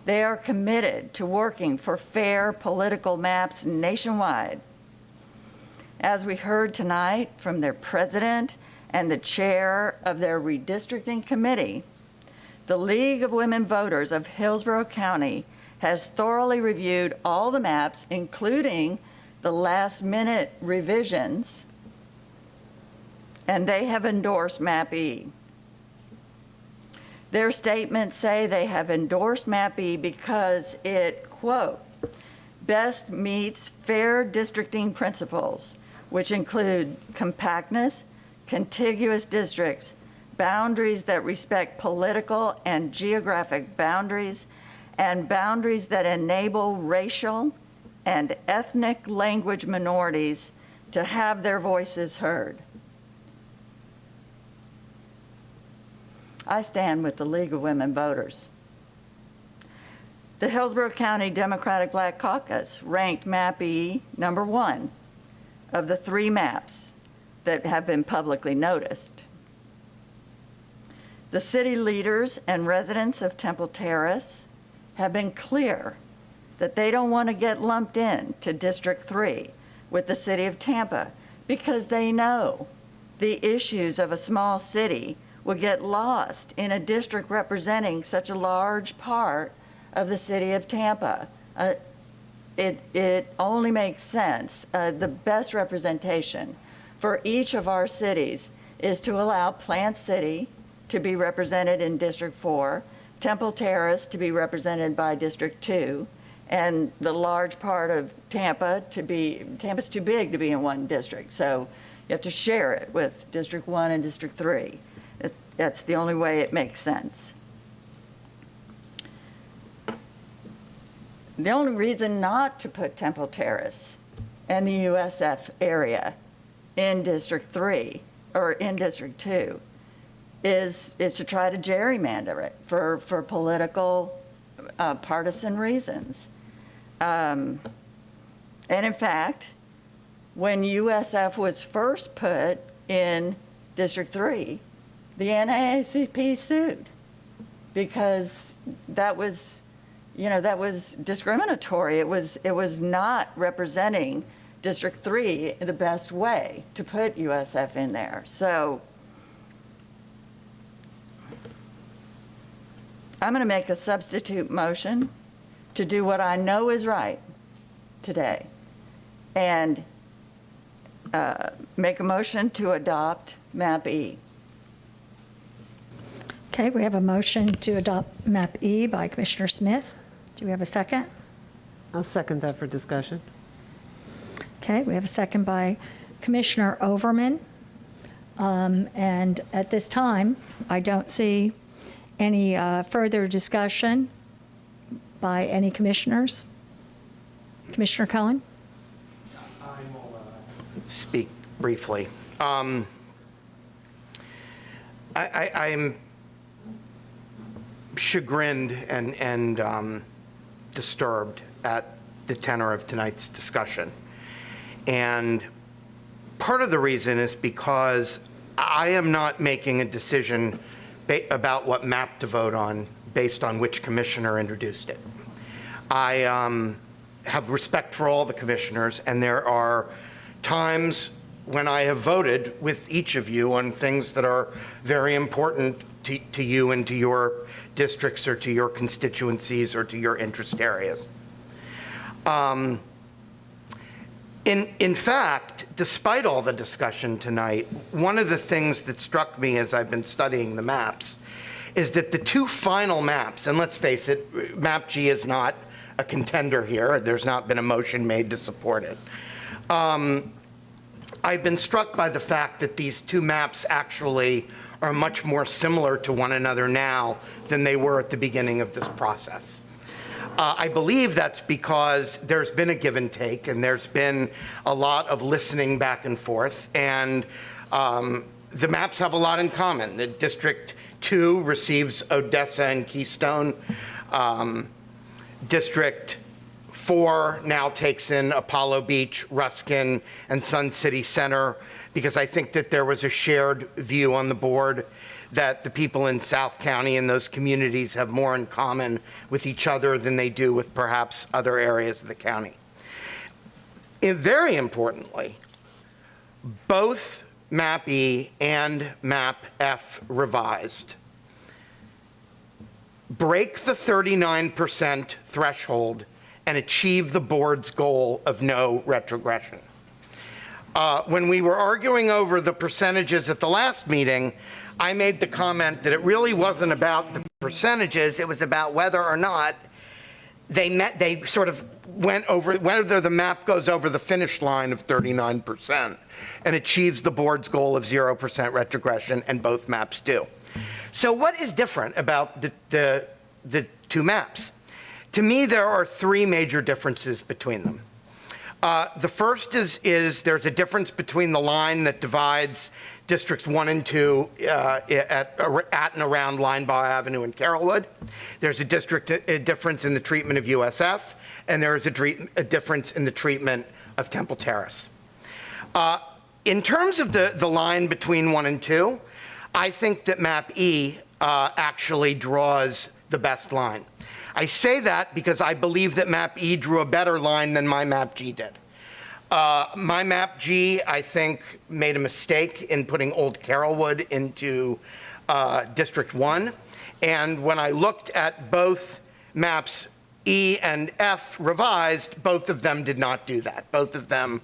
They are committed to working for fair political maps nationwide. As we heard tonight from their president and the chair of their redistricting committee, the League of Women Voters of Hillsborough County has thoroughly reviewed all the maps, including the last-minute revisions, and they have endorsed MAP E. Their statements say they have endorsed MAP E because it, quote, best meets fair districting principles, which include compactness, contiguous districts, boundaries that respect political and geographic boundaries, and boundaries that enable racial and ethnic language minorities to have their voices heard. I stand with the League of Women Voters. The Hillsborough County Democratic Black Caucus ranked MAP E number 1 of the 3 maps that have been publicly noticed. The city leaders and residents of Temple Terrace have been clear that they don't want to get lumped in to District 3 with the city of Tampa because they know the issues of a small city would get lost in a district representing such a large part of the city of Tampa. It only makes sense. The best representation for each of our cities is to allow Plant City to be represented in District 4, Temple Terrace to be represented by District 2, and the large part of Tampa's too big to be in one district, so you have to share it with District 1 and District 3. That's the only way it makes sense. The only reason not to put Temple Terrace and the USF area in District 3 or in District 2 is to try to gerrymander it for political partisan reasons. And in fact, when USF was first put in District 3, the NAACP sued because that was discriminatory. It was not representing District 3 the best way to put USF in there. So I'm going to make a substitute motion to do what I know is right today and make a motion to adopt Map E. Okay, we have a motion to adopt Map E by Commissioner Smith. Do we have a second? I'll second that for discussion. Okay, we have a second by Commissioner Overman. And at this time, I don't see any further discussion by any commissioners. Commissioner Cohen? I will speak briefly. I'm chagrined and disturbed at the tenor of tonight's discussion. And part of the reason is because I am not making a decision about what map to vote on based on which commissioner introduced it. I have respect for all the commissioners, and there are times when I have voted with each of you on things that are very important to you and to your districts or to your constituencies or to your interest areas. In fact, despite all the discussion tonight, one of the things that struck me as I've been studying the maps is that the two final maps, and let's face it, Map G is not a contender here. There's not been a motion made to support it. I've been struck by the fact that these two maps actually are much more similar to one another now than they were at the beginning of this process. I believe that's because there's been a give and take, and there's been a lot of listening back and forth, and the maps have a lot in common. The District 2 receives Odessa and Keystone. District 4 now takes in Apollo Beach, Ruskin, and Sun City Center, because I think that there was a shared view on the board that the people in South County and those communities have more in common with each other than they do with perhaps other areas of the county. And very importantly, both Map E and Map F revised break the 39% threshold and achieve the board's goal of no retrogression. When we were arguing over the percentages at the last meeting, I made the comment that it really wasn't about the percentages, it was about whether or not they sort of went over, whether the map goes over the finish line of 39% and achieves the board's goal of 0% retrogression, and both maps do. So what is different about the two maps? To me, there are three major differences between them. The first is there's a difference between the line that divides Districts 1 and 2 at and around Linebaugh Avenue and Carrollwood. There's a difference in the treatment of USF, and there is a difference in the treatment of Temple Terrace. In terms of the line between 1 and 2, I think that Map E actually draws the best line. I say that because I believe that Map E drew a better line than my Map G did. My Map G, I think, made a mistake in putting Old Carrollwood into District 1. And when I looked at both maps E and F revised, both of them did not do that. Both of them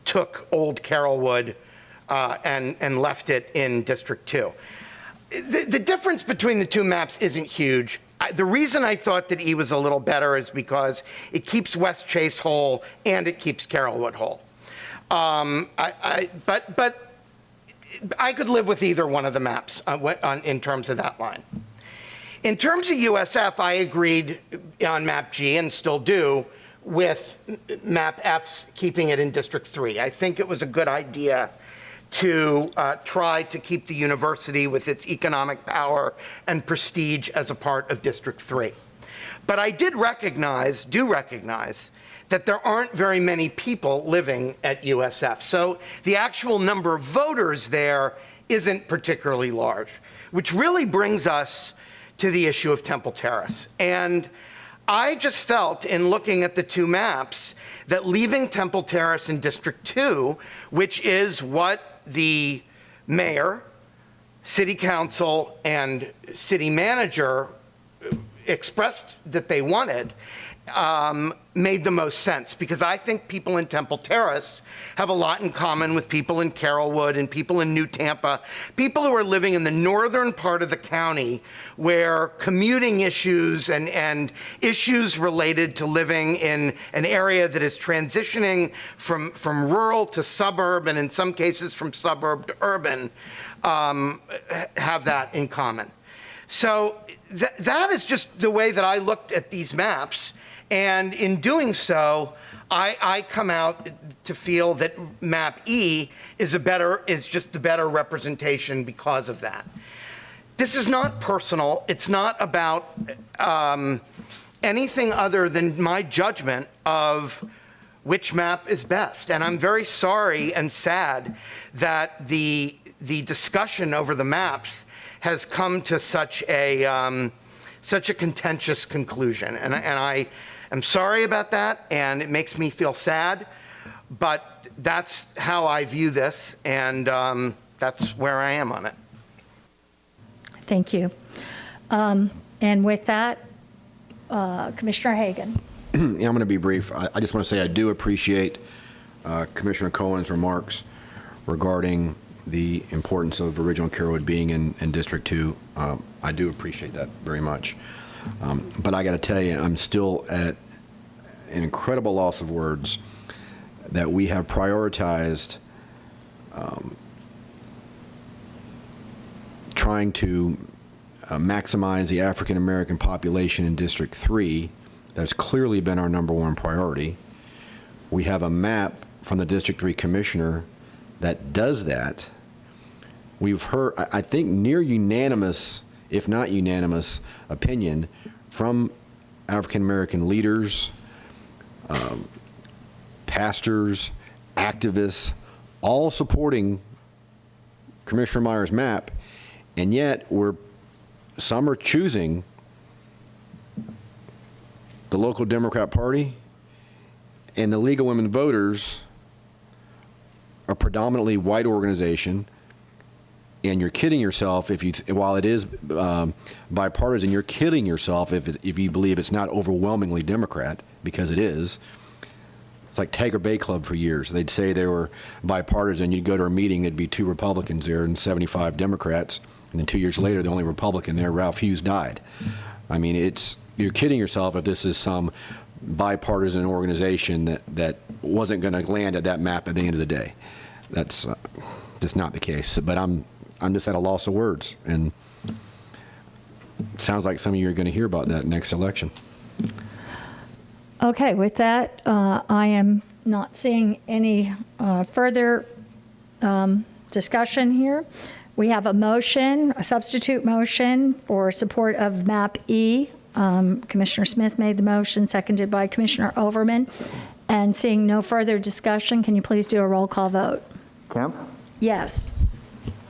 took Old Carrollwood and left it in District 2. The difference between the two maps isn't huge. The reason I thought that E was a little better is because it keeps West Chase whole and it keeps Carrollwood whole. But I could live with either one of the maps in terms of that line. In terms of USF, I agreed on Map G and still do with Map F's keeping it in District 3. I think it was a good idea to try to keep the university with its economic power and prestige as a part of District 3. But I do recognize that there aren't very many people living at USF. So the actual number of voters there isn't particularly large, which really brings us to the issue of Temple Terrace. And I just felt in looking at the two maps that leaving Temple Terrace in District 2, which is what the mayor, city council, and city manager expressed that they wanted, made the most sense, because I think people in Temple Terrace have a lot in common with people in Carrollwood and people in New Tampa, people who are living in the northern part of the county where commuting issues and issues related to living in an area that is transitioning from rural to suburb, and in some cases from suburb to urban, have that in common. So that is just the way that I looked at these maps. And in doing so, I come out to feel that map E is just the better representation because of that. This is not personal. It's not about anything other than my judgment of which map is best. And I'm very sorry and sad that the discussion over the maps has come to such a contentious conclusion. And I am sorry about that, and it makes me feel sad, but that's how I view this, and that's where I am on it. Thank you. And with that, Commissioner Hagan. Yeah, I'm going to be brief. I just want to say I do appreciate Commissioner Cohen's remarks regarding the importance of original Carrollwood being in District 2. I do appreciate that very much. But I got to tell you, I'm still at an incredible loss of words that we have prioritized trying to maximize the African American population in District 3. That's clearly been our #1 priority. We have a map from the District 3 Commissioner that does that. We've heard, I think, near unanimous, if not unanimous, opinion from African American leaders, pastors, activists, all supporting Commissioner Meyer's map, and yet some are choosing the local Democrat Party, and the League of Women Voters, a predominantly white organization. And you're kidding yourself while it is bipartisan, you're kidding yourself if you believe it's not overwhelmingly Democrat, because it is. It's like Tiger Bay Club for years. They'd say they were bipartisan. You'd go to a meeting, there'd be 2 Republicans there and 75 Democrats. And then 2 years later, the only Republican there, Ralph Hughes, died. I mean, you're kidding yourself if this is some bipartisan organization that wasn't going to land at that map at the end of the day. That's not the case. But I'm just at a loss of words, and it sounds like some of you are going to hear about that next election. Okay, with that, I am not seeing any further discussion here. We have a motion, a substitute motion for support of map E. Commissioner Smith made the motion, seconded by Commissioner Overman. And seeing no further discussion, can you please do a roll call vote? Kemp? Yes.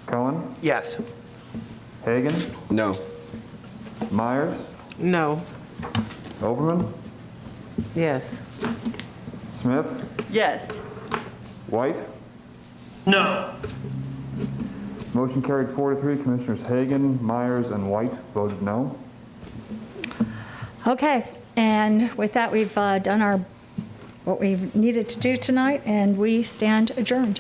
Cohen? Yes. Hagan? No. Myers? No. Overman? Yes. Smith? Yes. White? No. Motion carried 4-3. Commissioners Hagan, Myers, and White voted no. Okay, and with that, we've done what we've needed to do tonight, and we stand adjourned.